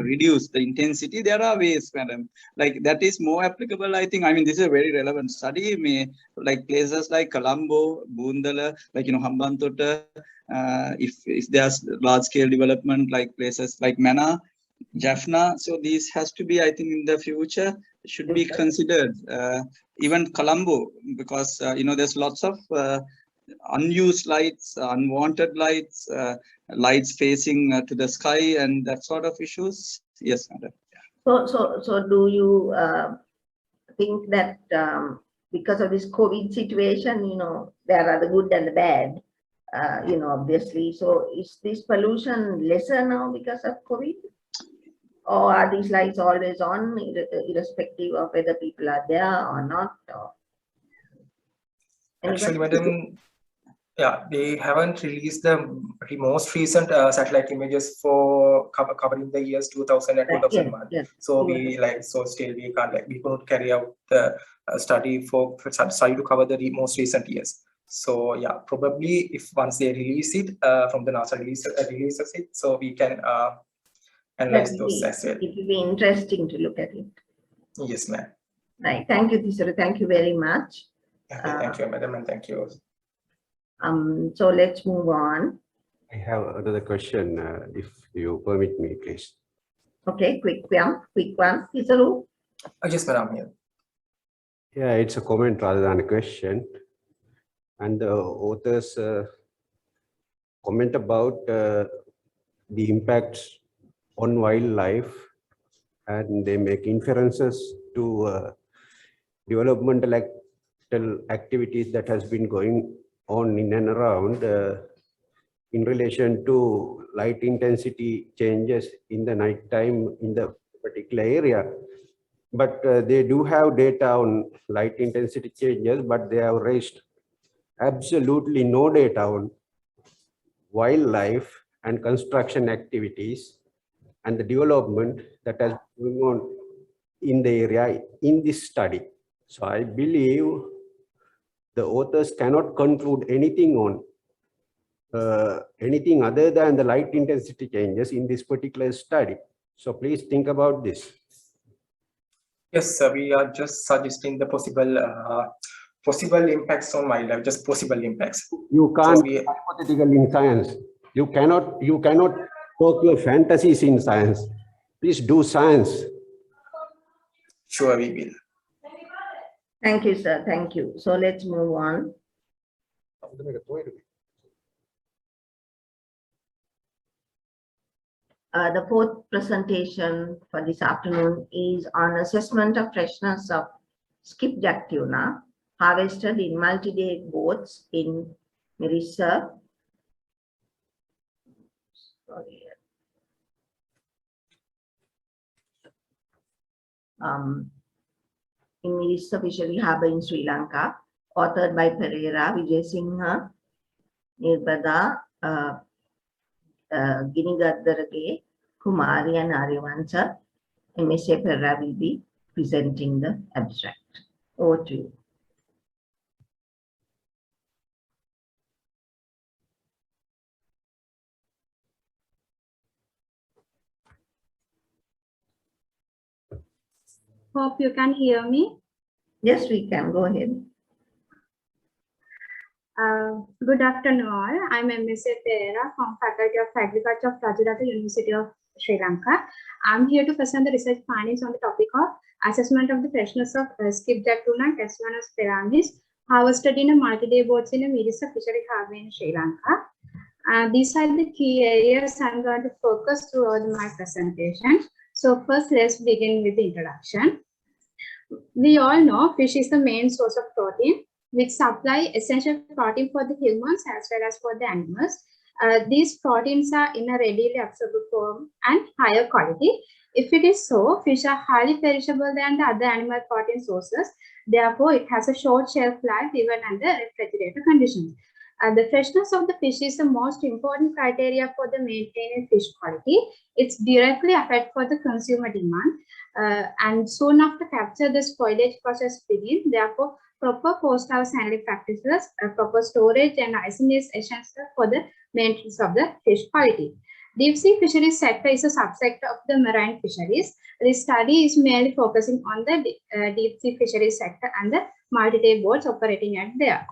reduced, the intensity. There are ways, madam. That is more applicable, I think. I mean, this is a very relevant study. Places like Colombo, Bundala, Hambantota, if there's large scale development, like places like Mana, Jaffna. So these has to be, I think, in the future should be considered. Even Colombo, because there's lots of unused lights, unwanted lights, lights facing to the sky, and that sort of issues. Yes, madam. So do you think that because of this COVID situation, there are the good and the bad, obviously. So is this pollution lesser now because of COVID? Or are these lights always on, irrespective of whether people are there or not? Or... Actually, madam, Yeah, they haven't released the most recent satellite images for covering the years 2000 and 2001. Yes. So still we can't we couldn't carry out the study to cover the most recent years. So yeah, probably if once they release it from the NASA releases it, so we can analyze those as well. It will be interesting to look at it. Yes, ma'am. Right. Thank you, Tisara. Thank you very much. Okay, thank you, madam, and thank you. So let's move on. I have another question, if you permit me, please. Okay, quick one. Tisara. Yes, madam. Here. Yeah, it's a comment rather than a question. And the authors comment about the impacts on wildlife, and they make inferences to developmental activities that has been going on in and around in relation to light intensity changes in the night time in the particular area. But they do have data on light intensity changes, but they have raised absolutely no data on wildlife and construction activities and the development that has been going on in the area in this study. So I believe the authors cannot conclude anything on anything other than the light intensity changes in this particular study. So please think about this. Yes, we are just suggesting the possible impacts on wildlife, just possible impacts. You can't be hypothetical in science. You cannot talk your fantasies in science. Please do science. Sure, we will. Thank you, sir. Thank you. So let's move on. The fourth presentation for this afternoon is on assessment of freshness of skipjack tuna harvested in multi-day boats in Mirissa. In Mirissa Fishery Harbour in Sri Lanka, authored by Perera, Vijayasinghe, Nirbada, Ginigaddarage, Kumari and Aryavansa. MSA Perera will be presenting the abstract. Over to you. Hope you can hear me. Yes, we can. Go ahead. Good afternoon all. I'm MSA Perera from Faculty of Agriculture of Rajadata University of Sri Lanka. I'm here to present the research findings on the topic of assessment of the freshness of skipjack tuna, Katsuwonus pelamis, harvested in a multi-day boats in a Mirissa Fishery Harbour in Sri Lanka. These are the key areas I'm going to focus throughout my presentation. So first, let's begin with the introduction. We all know fish is the main source of protein, which supply essential protein for the humans as well as for the animals. These proteins are in a readily absorbable form and higher quality. If it is so, fish are highly perishable than the other animal protein sources. Therefore, it has a short shelf life even under refrigerator conditions. The freshness of the fish is the most important criteria for the maintaining fish quality. It's directly affected for the consumer demand. And soon after capture, the spoilage process begins. Therefore, proper post-house handling practices, proper storage and icing is essential for the maintenance of the fish quality. Deep sea fisheries sector is a subsector of the marine fisheries. This study is mainly focusing on the deep sea fisheries sector and the multi-day boats operating at there.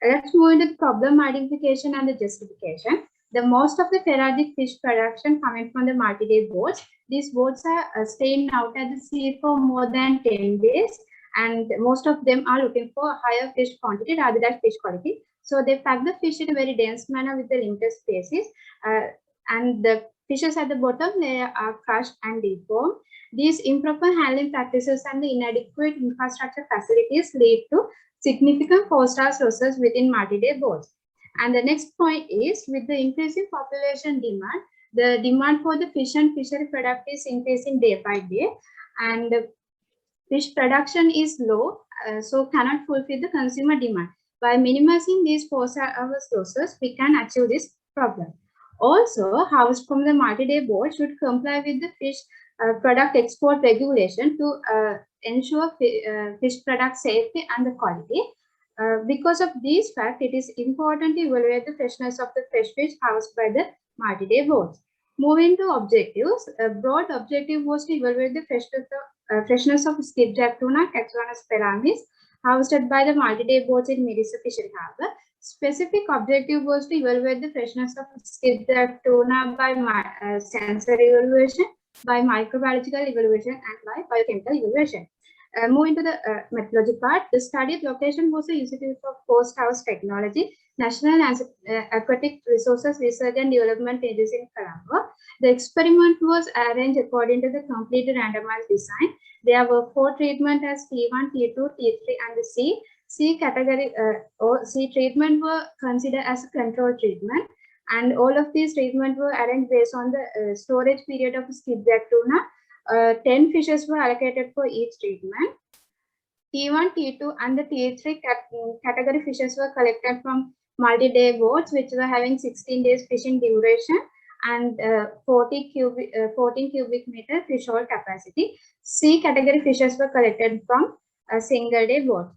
Let's move into the problem identification and the justification. The most of the pelagic fish production coming from the multi-day boats. These boats are staying out at the sea for more than 10 days, and most of them are looking for higher fish quantity rather than fish quality. So they pack the fish in a very dense manner with the limited species, and the fishes at the bottom, they are crushed and deformed. These improper handling practices and the inadequate infrastructure facilities lead to significant post-house losses within multi-day boats. And the next point is, with the increasing population demand, the demand for the fish and fishery product is increasing day by day, and the fish production is low, so cannot fulfill the consumer demand. By minimizing these post-harvest losses, we can achieve this problem. Also, harvest from the multi-day boat should comply with the fish product export regulation to ensure fish product safety and the quality. Because of these facts, it is important to evaluate the freshness of the fresh fish harvested by the multi-day boats. Moving to objectives, a broad objective was to evaluate the freshness of skipjack tuna, Katsuwonus pelamis, harvested by the multi-day boats in Mirissa Fishery Harbour. Specific objective was to evaluate the freshness of skipjack tuna by sensory evaluation, by microbiological evaluation, and by biochemical evaluation. Moving to the methodology part, the studied location was the Institute of Post-House Technology, National Aquatic Resources Research and Development Agency in Colombo. The experiment was arranged according to the completed randomized design. There were 4 treatments as T1, T2, T3, and the C. C category or C treatment were considered as a control treatment, and all of these treatments were arranged based on the storage period of skipjack tuna. 10 fishes were allocated for each treatment. T1, T2, and the T3 category fishes were collected from multi-day boats, which were having 16 days fishing duration and 14 cubic meter fish hold capacity. C category fishes were collected from a single day boat.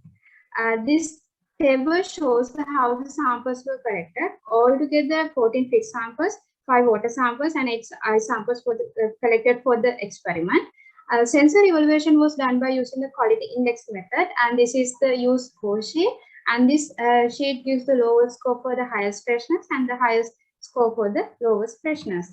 This table shows how the samples were collected. Altogether, 14 fish samples, 5 water samples, and 8 ice samples were collected for the experiment. Sensory evaluation was done by using the quality index method, and this is the use score sheet. And this sheet gives the lowest score for the highest freshness and the highest score for the lowest freshness.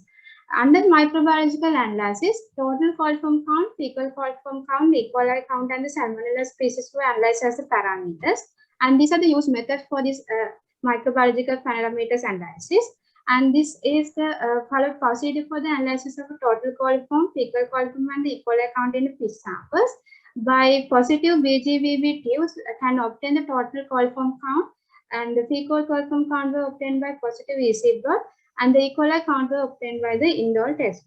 Under microbiological analysis, total coliform count, fecal coliform count, the E. coli count, and the salmonella species were analyzed as the parameters. And these are the use methods for this microbiological parameters analysis. And this is the followed procedure for the analysis of the total coliform, fecal coliform, and the E. coli count in the fish samples. By positive BGBB tubes can obtain the total coliform count, and the fecal coliform count were obtained by positive EC blood, and the E. coli count were obtained by the indole test.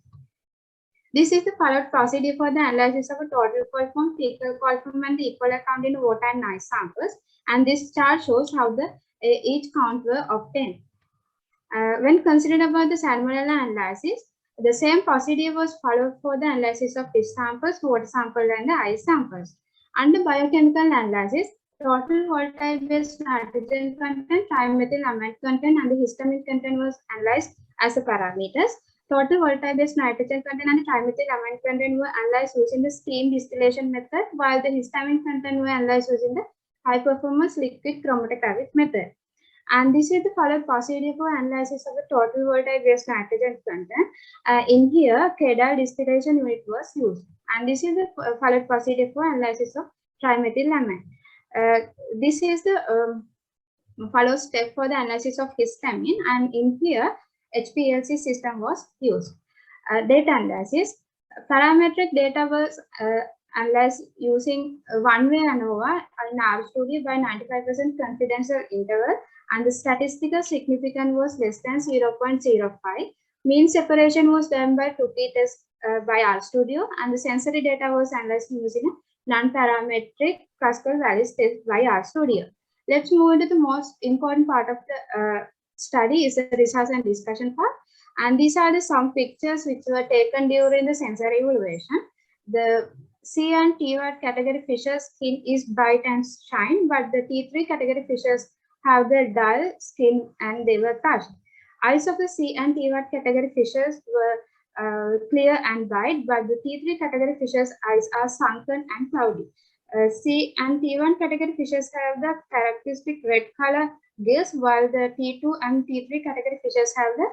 This is the followed procedure for the analysis of a total coliform, fecal coliform, and the E. coli count in water and ice samples. And this chart shows how the each count were obtained. When considered about the salmonella analysis, the same procedure was followed for the analysis of fish samples, water samples, and the ice samples. Under biochemical analysis, total volatile-based nitrogen content, trimethylamine content, and the histamine content was analyzed as the parameters. Total volatile-based nitrogen content and the trimethylamine content were analyzed using the steam distillation method, while the histamine content were analyzed using the high-performance liquid chromatographic method. And this is the followed procedure for analysis of the total volatile-based nitrogen content. In here, Kedal distillation unit was used. And this is the followed procedure for analysis of trimethylamine. This is the follow step for the analysis of histamine, and in here HPLC system was used. Data analysis. Parametric data was analyzed using one-way ANOVA in RStudio by 95% confidential interval, and the statistical significance was less than 0.05. Mean separation was done by 2P test by RStudio, and the sensory data was analyzed using a non-parametric Pascal values test by RStudio. Let's move into the most important part of the study is the research and discussion part. And these are some pictures which were taken during the sensory evaluation. The C and T1 category fishes skin is bright and shine, but the T3 category fishes have the dull skin and they were touched. Eyes of the C and T1 category fishes were clear and bright, but the T3 category fishes' eyes are sunken and cloudy. C and T1 category fishes have the characteristic red color gills, while the T2 and T3 category fishes have the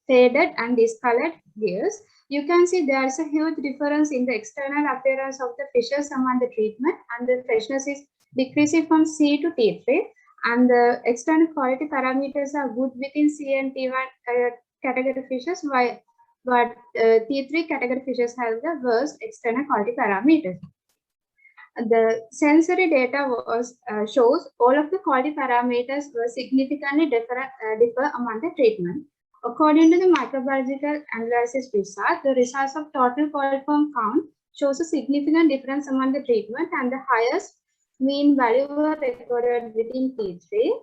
faded and discolored gills. You can see there is a huge difference in the external appearance of the fishes among the treatment, and the freshness is decreasing from C to T3, and the external quality parameters are good within C and T1 category fishes, but T3 category fishes have the worst external quality parameters. The sensory data was shows all of the quality parameters were significantly differ among the treatment. According to the microbiological analysis result, the results of total coliform count shows a significant difference among the treatment, and the highest mean value were recorded within T3.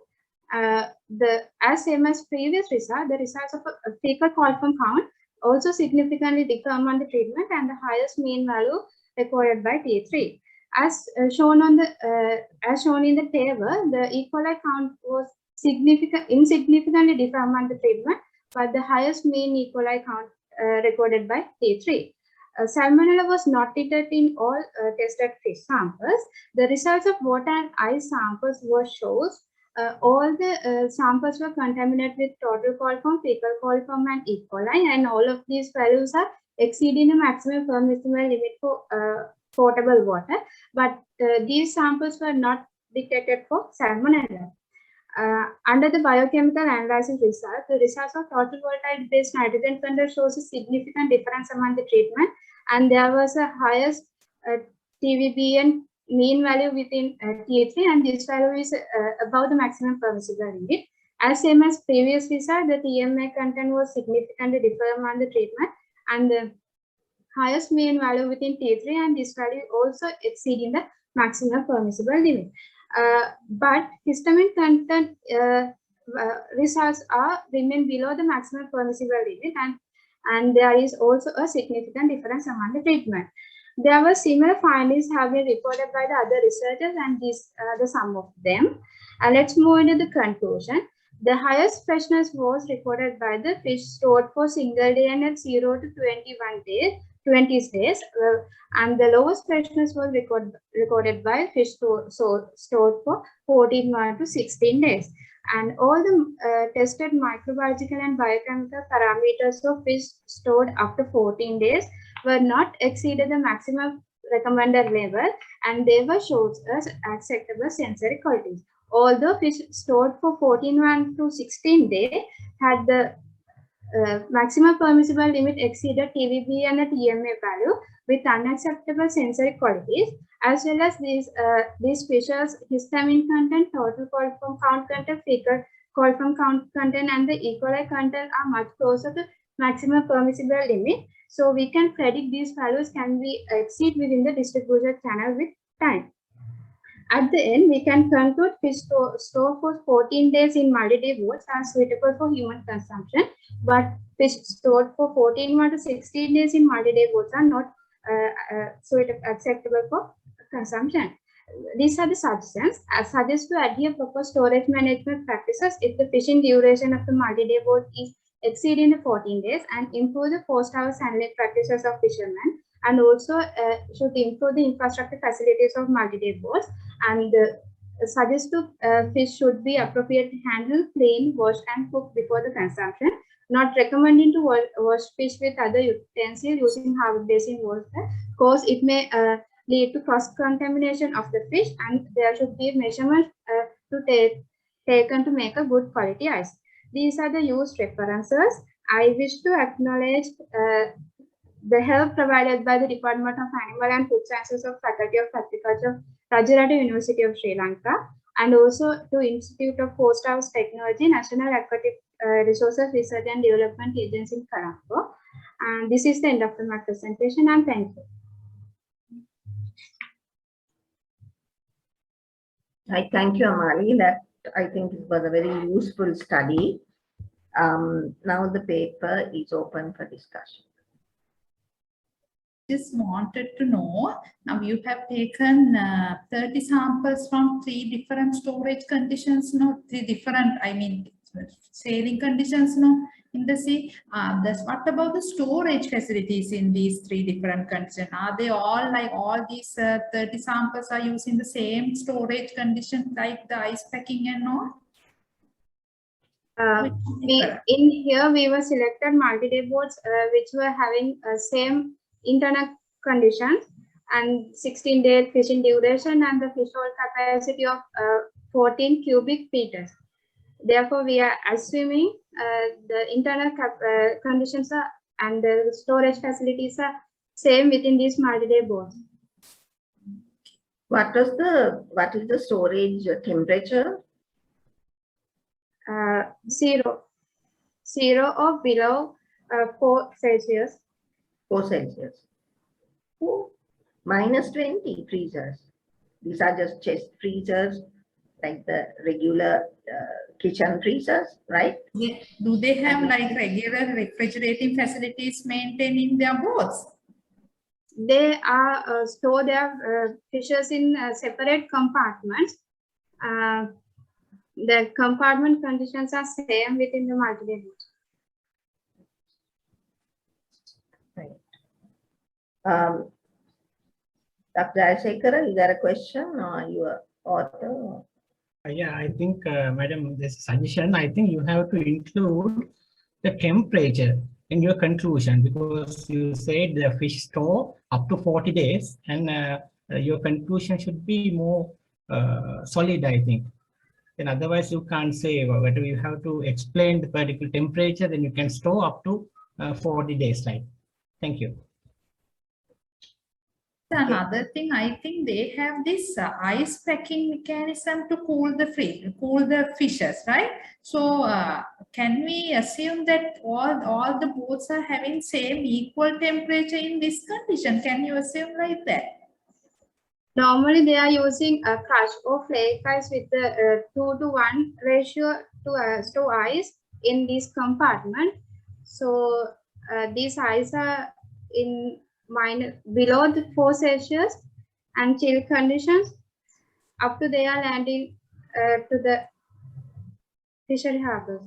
As same as previous result, the results of a fecal coliform count also significantly differ among the treatment, and the highest mean value recorded by T3. As shown in the table, the E. coli count was insignificantly differ among the treatment, but the highest mean E. coli count recorded by T3. Salmonella was not detected in all tested fish samples. The results of water and ice samples were shows. All the samples were contaminated with total coliform, fecal coliform, and E. coli, and all of these values are exceeding the maximum permissible limit for potable water. But these samples were not detected for salmonella. Under the biochemical analysis result, the results of total volatile-based nitrogen content shows a significant difference among the treatment, and there was a highest TVBN mean value within T3, and this value is above the maximum permissible limit. As same as previous result, the TMA content was significantly different among the treatment, and the highest mean value within T3, and this value also exceeding the maximum permissible limit. But histamine content results remain below the maximum permissible limit, and there is also a significant difference among the treatment. There were similar findings have been reported by the other researchers, and these are the sum of them. Let's move into the conclusion. The highest freshness was recorded by the fish stored for single day and at 0 to 20 days, and the lowest freshness was recorded by fish stored for 14 to 16 days. And all the tested microbiological and biochemical parameters of fish stored after 14 days were not exceeded the maximum recommended level, and they were shown as acceptable sensory qualities. Although fish stored for 14 to 16 days had the maximum permissible limit exceeded TVB and a TMA value with unacceptable sensory qualities, as well as these fishes' histamine content, total coliform count content, fecal coliform count content, and the E. coli content are much closer to maximum permissible limit. So we can predict these values can be exceed within the distribution channel with time. At the end, we can conclude fish store for 14 days in multi-day boats are suitable for human consumption, but fish stored for 14 to 16 days in multi-day boats are not acceptable for consumption. These are the suggestions. I suggest to adhere proper storage management practices if the fishing duration of the multi-day boat is exceeding the 14 days, and improve the post-harvest handling practices of fishermen, and also should improve the infrastructure facilities of multi-day boats, and suggest to fish should be appropriately handled, cleaned, washed, and cooked before the consumption. Not recommending to wash fish with other utensils using Harbour basin water, because it may lead to cross-contamination of the fish, and there should be measurements taken to make a good quality ice. These are the used references. I wish to acknowledge the help provided by the Department of Animal and Food Sciences of Faculty of Agriculture, Rajarato University of Sri Lanka, and also to Institute of Post-Harvest Technology, National Aquatic Resources Research and Development Agency in Colombo. And this is the end of my presentation, and thank you. I thank you, Amali. That I think it was a very useful study. Now the paper is open for discussion. Just wanted to know, now you have taken 30 samples from 3 different storage conditions, no, 3 different, I mean, sailing conditions, no, in the sea. What about the storage facilities in these 3 different conditions? Are they all like all these 30 samples are using the same storage condition like the ice packing and all? In here we were selected multi-day boats which were having same internal conditions and 16-day fishing duration and the fish hold capacity of 14 cubic meters. Therefore, we are assuming the internal conditions and the storage facilities are same within these multi-day boats. What is the storage temperature? 0 or below 4 Celsius. 4 Celsius. Oh, -20 freezers. These are just chest freezers, like the regular kitchen freezers, right? Do they have like regular refrigerating facilities maintained in their boats? They are store their fishes in separate compartments. The compartment conditions are same within the multi-day boat. Right. Dr. Jayasekara, is there a question or your author? Yeah, I think, Madam, this suggestion, I think you have to include the temperature in your conclusion, because you said the fish store up to 40 days and your conclusion should be more solid, I think. And otherwise you can't say, but you have to explain the particular temperature, then you can store up to 40 days, right? Thank you. Another thing, I think they have this ice packing mechanism to cool the fishes, right? So can we assume that all the boats are having same equal temperature in this condition? Can you assume like that? Normally they are using a crush or flake ice with the 2:1 ratio to store ice in this compartment. So these ice are in below the 4 Celsius and chill conditions up to they are landing to the fishery harbors.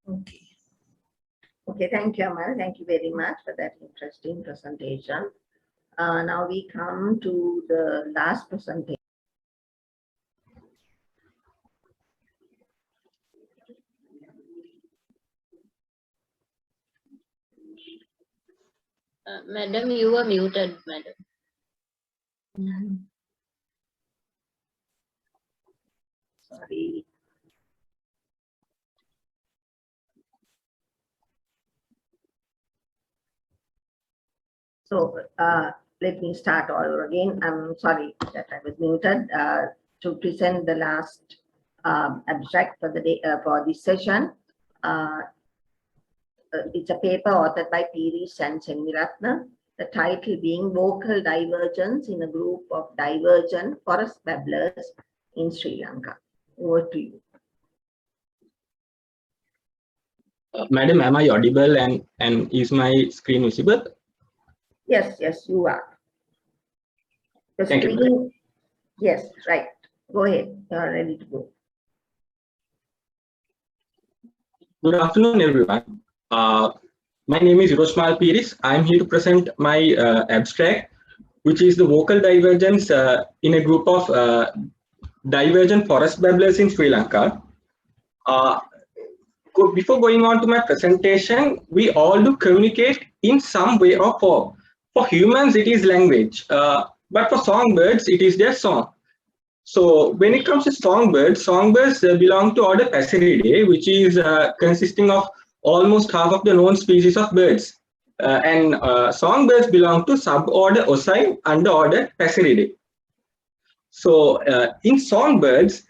Okay. Okay, thank you, Amal. Thank you very much for that interesting presentation. Now we come to the last presentation. Madam, you are muted, madam. Sorry. So let me start all over again. I'm sorry that I was muted to present the last abstract for the day for this session. It's a paper authored by Mirissa and Senviratna. The title being Vocal Divergence in a Group of Divergent Forest Babblers in Sri Lanka. Over to you. Madam, am I audible and is my screen visible? Yes, yes, you are. Thank you. Yes, right. Go ahead. You are ready to go. Good afternoon, everyone. My name is Mirissa Piris. I am here to present my abstract, which is the vocal divergence in a group of divergent forest babblers in Sri Lanka. Before going on to my presentation, we all do communicate in some way or form. For humans, it is language, but for songbirds, it is their song. So when it comes to songbirds belong to order Passeridae, which is consisting of almost half of the known species of birds. And songbirds belong to suborder Ocyne under order Passeridae. So in songbirds,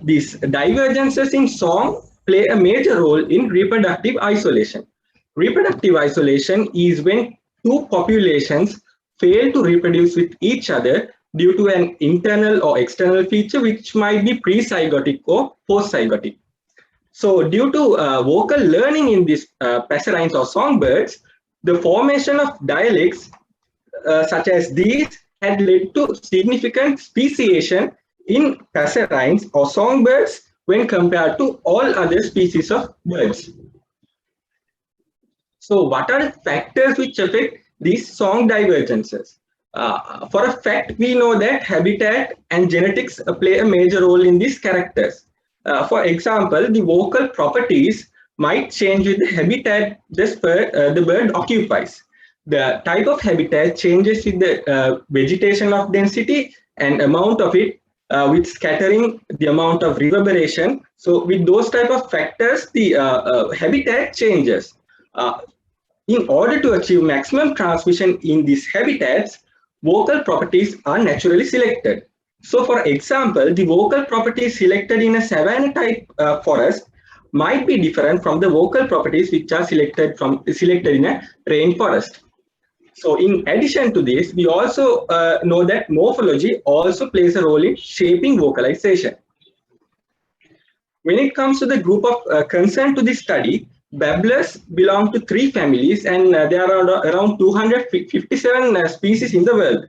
these divergences in song play a major role in reproductive isolation. Reproductive isolation is when two populations fail to reproduce with each other due to an internal or external feature which might be pre-zygotic or post-zygotic. So due to vocal learning in these passerines or songbirds, the formation of dialects such as these had led to significant speciation in passerines or songbirds when compared to all other species of birds. So what are the factors which affect these song divergences? For a fact, we know that habitat and genetics play a major role in these characters. For example, the vocal properties might change with the habitat the bird occupies. The type of habitat changes with the vegetation of density and amount of it, with scattering, the amount of reverberation. So with those type of factors, the habitat changes. In order to achieve maximum transmission in these habitats, vocal properties are naturally selected. So for example, the vocal properties selected in a savanna type forest might be different from the vocal properties which are selected in a rainforest. So in addition to this, we also know that morphology also plays a role in shaping vocalization. When it comes to the group of concern to this study, babblers belong to 3 families, and there are around 257 species in the world,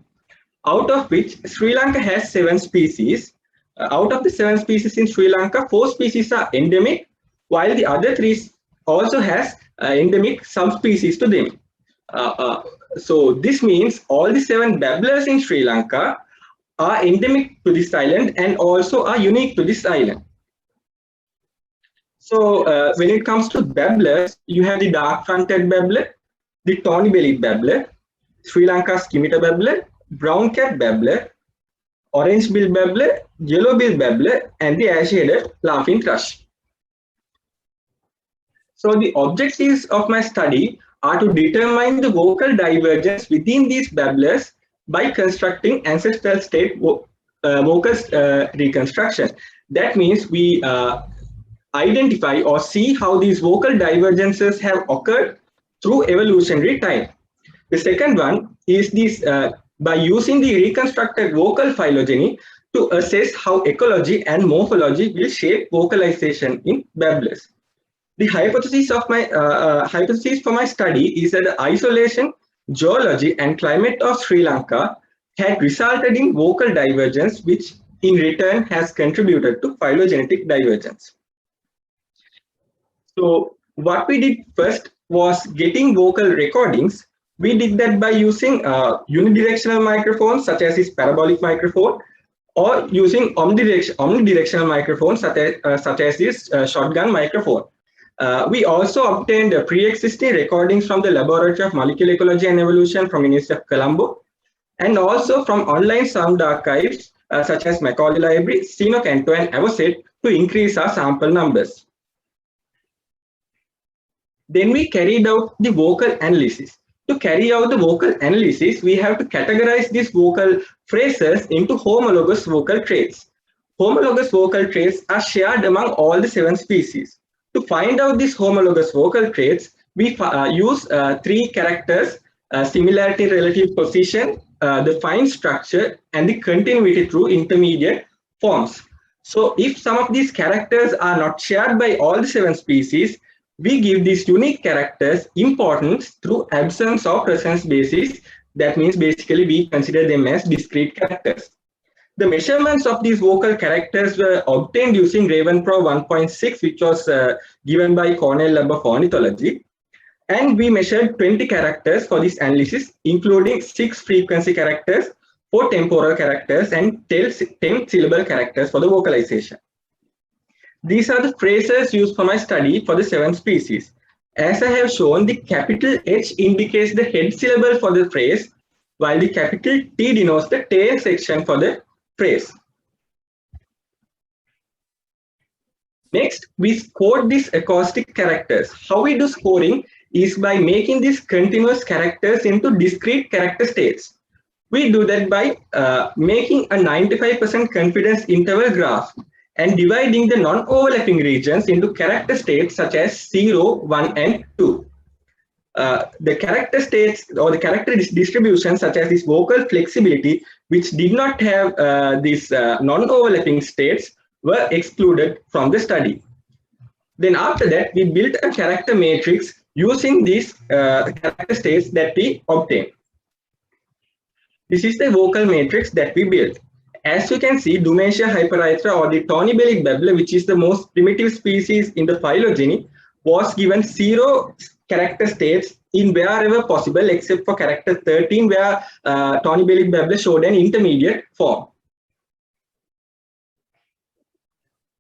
out of which Sri Lanka has 7 species. Out of the 7 species in Sri Lanka, 4 species are endemic, while the other 3 also has endemic subspecies to them. So this means all the 7 babblers in Sri Lanka are endemic to this island and also are unique to this island. So when it comes to babblers, you have the dark-fronted babbler, the tawny-bellied babbler, Sri Lanka's scimitar babbler, brown-capped babbler, orange-billed babbler, yellow-billed babbler, and the ashy-headed laughing thrush. So the objectives of my study are to determine the vocal divergence within these babblers by constructing ancestral state vocal reconstruction. That means we identify or see how these vocal divergences have occurred through evolutionary time. The second one is this by using the reconstructed vocal phylogeny to assess how ecology and morphology will shape vocalization in babblers. The hypothesis of my hypothesis for my study is that the isolation, geology, and climate of Sri Lanka had resulted in vocal divergence, which in return has contributed to phylogenetic divergence. So what we did first was getting vocal recordings. We did that by using unidirectional microphones such as this parabolic microphone, or using omnidirectional microphones such as this shotgun microphone. We also obtained pre-existing recordings from the Laboratory of Molecular Ecology and Evolution from University of Colombo, and also from online sound archives such as Macaulay Library, Sino-Canto, and Avocet to increase our sample numbers. Then we carried out the vocal analysis. To carry out the vocal analysis, we have to categorize these vocal phrases into homologous vocal traits. Homologous vocal traits are shared among all the 7 species. To find out these homologous vocal traits, we use 3 characters: similarity, relative position, the fine structure, and the continuity through intermediate forms. So if some of these characters are not shared by all the 7 species, we give these unique characters importance through absence or presence basis. That means basically we consider them as discrete characters. The measurements of these vocal characters were obtained using Raven Pro 1.6, which was given by Cornell Lab of Ornithology. And we measured 20 characters for this analysis, including 6 frequency characters, 4 temporal characters, and 10 syllable characters for the vocalization. These are the phrases used for my study for the 7 species. As I have shown, the capital H indicates the head syllable for the phrase, while the capital T denotes the tail section for the phrase. Next, we scored these acoustic characters. How we do scoring is by making these continuous characters into discrete character states. We do that by making a 95% confidence interval graph and dividing the non-overlapping regions into character states such as 0, 1, and 2. The character states or the character distribution such as this vocal flexibility, which did not have these non-overlapping states, were excluded from the study. Then after that, we built a character matrix using these character states that we obtained. This is the vocal matrix that we built. As you can see, Dumetia hyperithra, or the tawny-bellied babbler, which is the most primitive species in the phylogeny, was given 0 character states in wherever possible, except for character 13, where tawny-bellied babbler showed an intermediate form.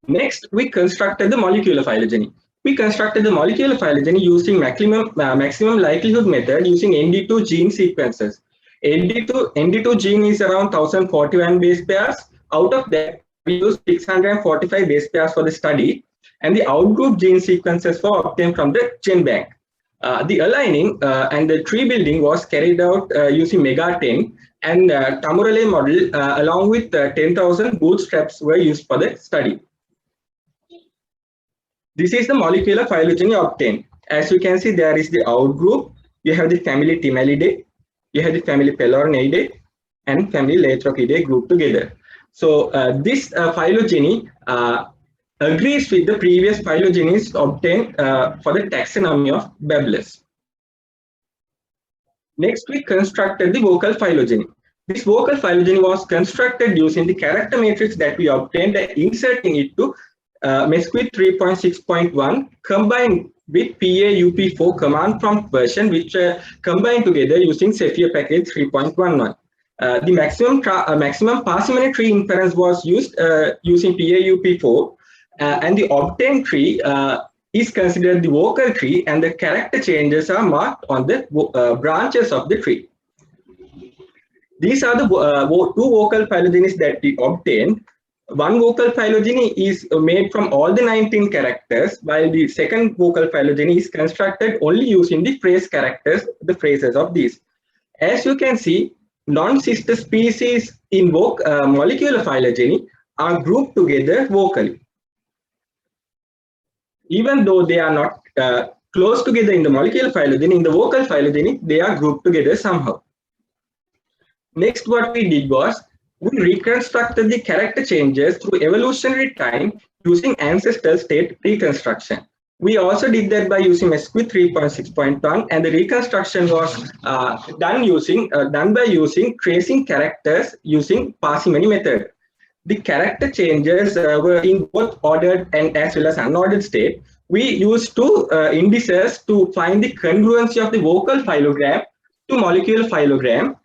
Next, we constructed the molecular phylogeny. We constructed the molecular phylogeny using maximum likelihood method using ND2 gene sequences. ND2 gene is around 1041 base pairs. Out of that, we used 645 base pairs for the study, and the outgroup gene sequences were obtained from the GenBank. The aligning and the tree building was carried out using Mega10, and Tamurale model along with 10,000 bootstraps were used for the study. This is the molecular phylogeny obtained. As you can see, there is the outgroup. You have the family Timalidae. you have the family Pelorinidae and family Lathrochidae grouped together. So this phylogeny agrees with the previous phylogenies obtained for the taxonomy of babblers. Next, we constructed the vocal phylogeny. This vocal phylogeny was constructed using the character matrix that we obtained and inserting it to Mesquite 3.6.1 combined with PAUP4 command prompt version, which combined together using Zephyr package 3.11. The maximum parsimony tree inference was used using PAUP4, and the obtained tree is considered the vocal tree, and the character changes are marked on the branches of the tree. These are the two vocal phylogenies that we obtained. One vocal phylogeny is made from all the 19 characters, while the second vocal phylogeny is constructed only using the phrase characters, the phrases of these. As you can see, non-sister species in molecular phylogeny are grouped together vocally. Even though they are not close together in the molecular phylogeny, in the vocal phylogeny, they are grouped together somehow. Next, what we did was, we reconstructed the character changes through evolutionary time using ancestral state reconstruction. We also did that by using Mesquite 3.6.1, and the reconstruction was done by using tracing characters using parsimony method. The character changes were in both ordered and as well as unordered state. We used two indices to find the congruency of the vocal phylogram to molecular phylogram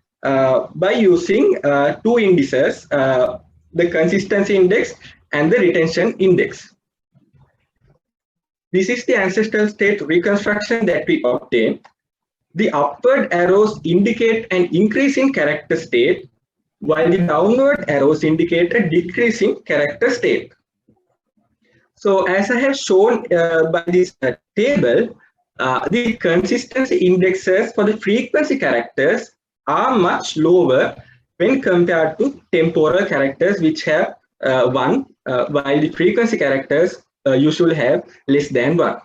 by using two indices, the consistency index and the retention index. This is the ancestral state reconstruction that we obtained. The upward arrows indicate an increase in character state, while the downward arrows indicate a decrease in character state. So as I have shown by this table, the consistency indexes for the frequency characters are much lower when compared to temporal characters, which have 1, while the frequency characters usually have less than 1.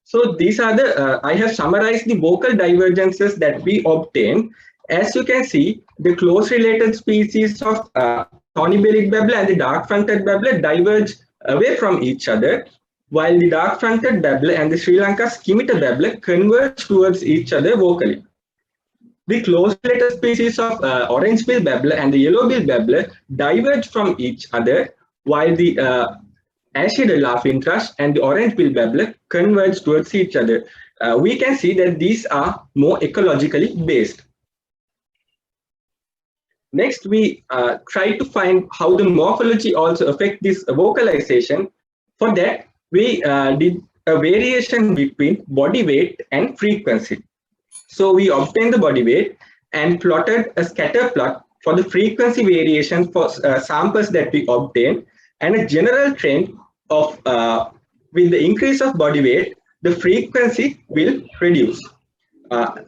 So these are the, I have summarized the vocal divergences that we obtained. As you can see, the close related species of thorny-bellied babbler and the dark-fronted babbler diverge away from each other, while the dark-fronted babbler and the Sri Lanka scimitar babbler converge towards each other vocally. The close related species of orange-billed babbler and the yellow-billed babbler diverge from each other, while the ashy-eyed laughing thrush and the orange-billed babbler converge towards each other. We can see that these are more ecologically based. Next, we try to find how the morphology also affects this vocalization. For that, we did a variation between body weight and frequency. So we obtained the body weight and plotted a scatter plot for the frequency variation for samples that we obtained, and a general trend of with the increase of body weight, the frequency will reduce.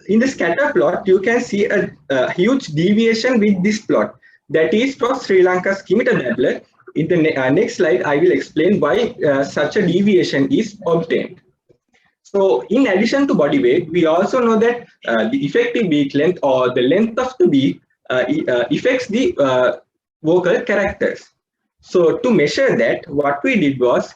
In the scatter plot, you can see a huge deviation with this plot. That is for Sri Lanka scimitar babbler. In the next slide, I will explain why such a deviation is obtained. So in addition to body weight, we also know that the effective beak length or the length of the beak affects the vocal characters. So to measure that, what we did was,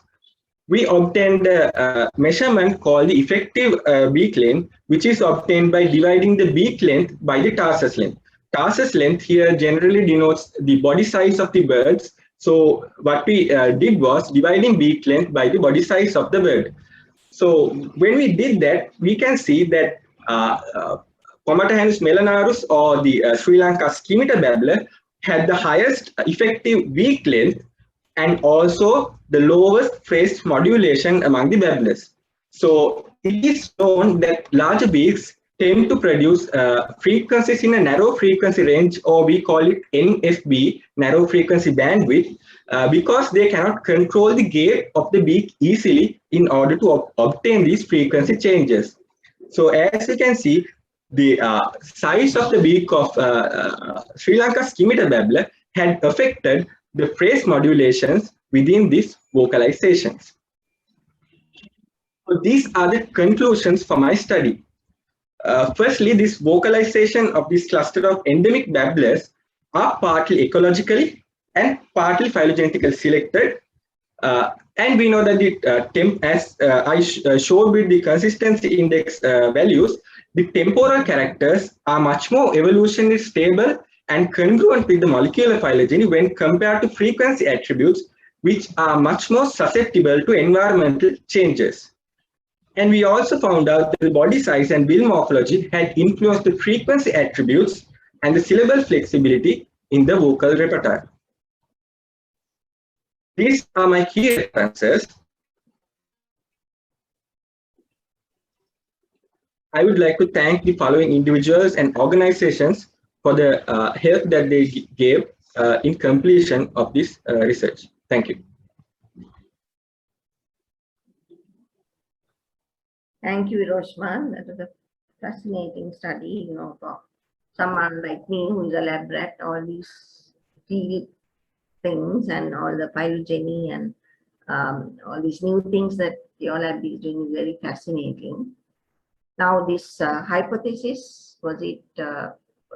we obtained a measurement called the effective beak length, which is obtained by dividing the beak length by the tarsus length. Tarsus length here generally denotes the body size of the birds. So what we did was dividing beak length by the body size of the bird. So when we did that, we can see that Pomatahanus melanarus or the Sri Lanka scimitar babbler had the highest effective beak length and also the lowest phrase modulation among the babblers. So it is known that larger beaks tend to produce frequencies in a narrow frequency range, or we call it NFB, narrow frequency bandwidth, because they cannot control the gait of the beak easily in order to obtain these frequency changes. So as you can see, the size of the beak of Sri Lanka scimitar babbler had affected the phrase modulations within these vocalizations. So these are the conclusions for my study. Firstly, this vocalization of this cluster of endemic babblers are partly ecologically and partly phylogenetically selected. And we know that the as I showed with the consistency index values, the temporal characters are much more evolutionarily stable and congruent with the molecular phylogeny when compared to frequency attributes, which are much more susceptible to environmental changes. And we also found out that the body size and bill morphology had influenced the frequency attributes and the syllable flexibility in the vocal repertoire. These are my key references. I would like to thank the following individuals and organizations for the help that they gave in completion of this research. Thank you. Thank you, Hiroshima. That was a fascinating study, for someone like me who is a lab rat, all these field things and all the phylogeny and all these new things that your lab is doing is very fascinating. Now, this hypothesis, was it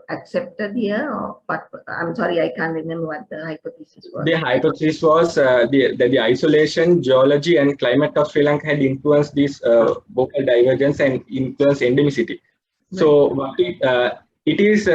accepted here, or what? I'm sorry, I can't remember what the hypothesis was. The hypothesis was that the isolation, geology, and climate of Sri Lanka had influenced this vocal divergence and influenced endemicity. Right. So what it is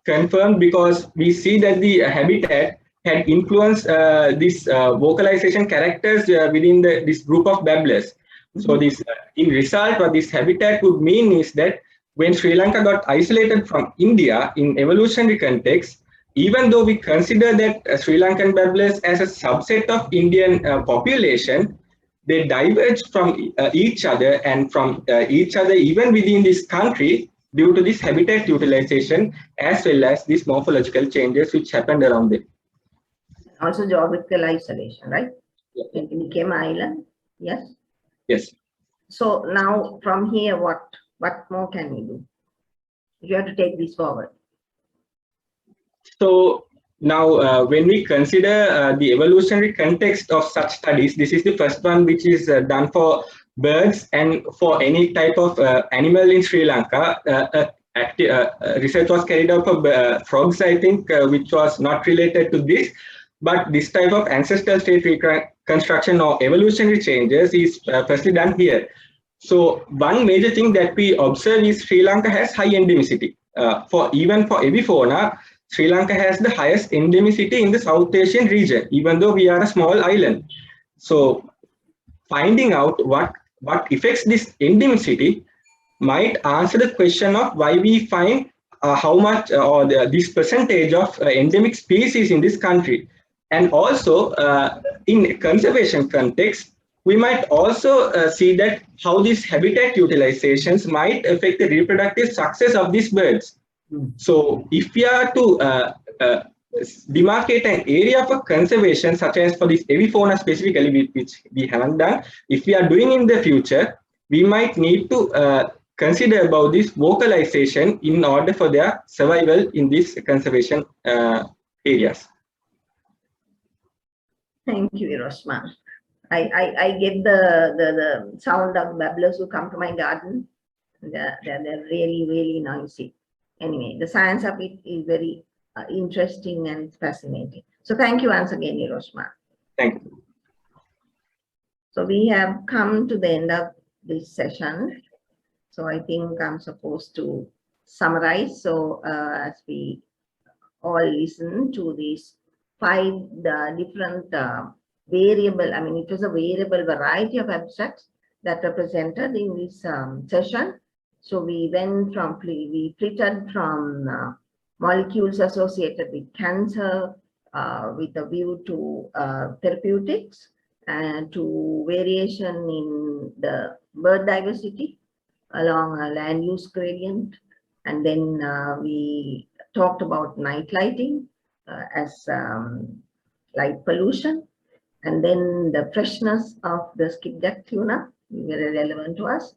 confirmed because we see that the habitat had influenced this vocalization characters within this group of babblers. So this, in result, what this habitat would mean is that when Sri Lanka got isolated from India in evolutionary context, even though we consider that Sri Lankan babblers as a subset of Indian population, they diverged from each other and from each other even within this country due to this habitat utilization as well as these morphological changes which happened around them. Also geographical isolation, right? Yeah. It became an island, yes? Yes. So now from here, what more can we do? You have to take this forward. So now when we consider the evolutionary context of such studies, this is the first one which is done for birds and for any type of animal in Sri Lanka. Research was carried out for frogs, I think, which was not related to this. But this type of ancestral state reconstruction or evolutionary changes is firstly done here. So one major thing that we observe is Sri Lanka has high endemicity. Even for Avifauna, Sri Lanka has the highest endemicity in the South Asian region, even though we are a small island. So finding out what affects this endemicity might answer the question of why we find how much or this percentage of endemic species in this country. And also in conservation context, we might also see that how these habitat utilizations might affect the reproductive success of these birds. So if we are to demarcate an area for conservation, such as for this Avifauna specifically, which we haven't done, if we are doing in the future, we might need to consider about this vocalization in order for their survival in these conservation areas. Thank you, Hiroshima. I get the sound of babblers who come to my garden. They're really, really noisy. Anyway, the science of it is very interesting and fascinating. So thank you once again, Hiroshima. Thank you. So we have come to the end of this session. So I think I'm supposed to summarize. So as we all listen to these 5 different variable, I mean, it was a variable variety of abstracts that were presented in this session. So we went from, we flitted from molecules associated with cancer with a view to therapeutics and to variation in the bird diversity along a land use gradient. And then we talked about night lighting as light pollution. And then the freshness of the skipjack tuna, very relevant to us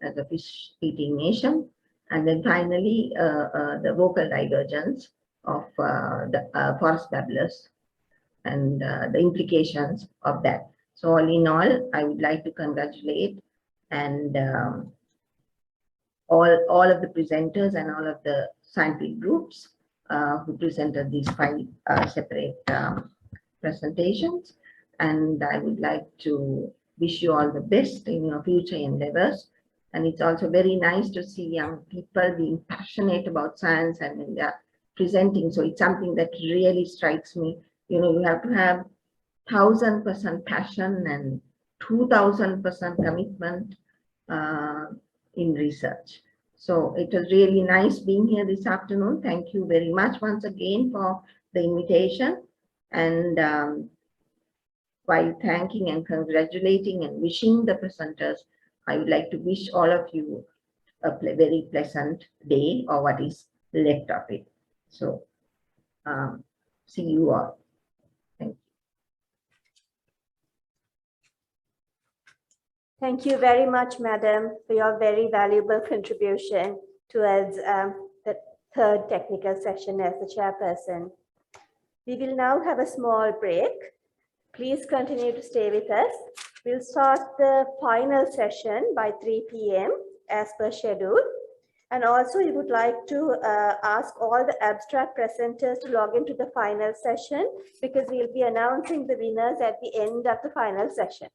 as a fish-eating nation. And then finally, the vocal divergence of the forest babblers and the implications of that. So all in all, I would like to congratulate and all of the presenters and all of the scientific groups who presented these 5 separate presentations. And I would like to wish you all the best in your future endeavors. And it's also very nice to see young people being passionate about science and when they're presenting. So it's something that really strikes me. You know, you have to have 1000% passion and 2000% commitment in research. So it was really nice being here this afternoon. Thank you very much once again for the invitation. And while thanking and congratulating and wishing the presenters, I would like to wish all of you a very pleasant day, or what is left of it. So see you all. Thank you. Thank you very much, Madam, for your very valuable contribution towards the 3rd technical session as the chairperson. We will now have a small break. Please continue to stay with us. We'll start the final session by 3 p.m. as per schedule. And also, we would like to ask all the abstract presenters to log into the final session, because we'll be announcing the winners at the end of the final session.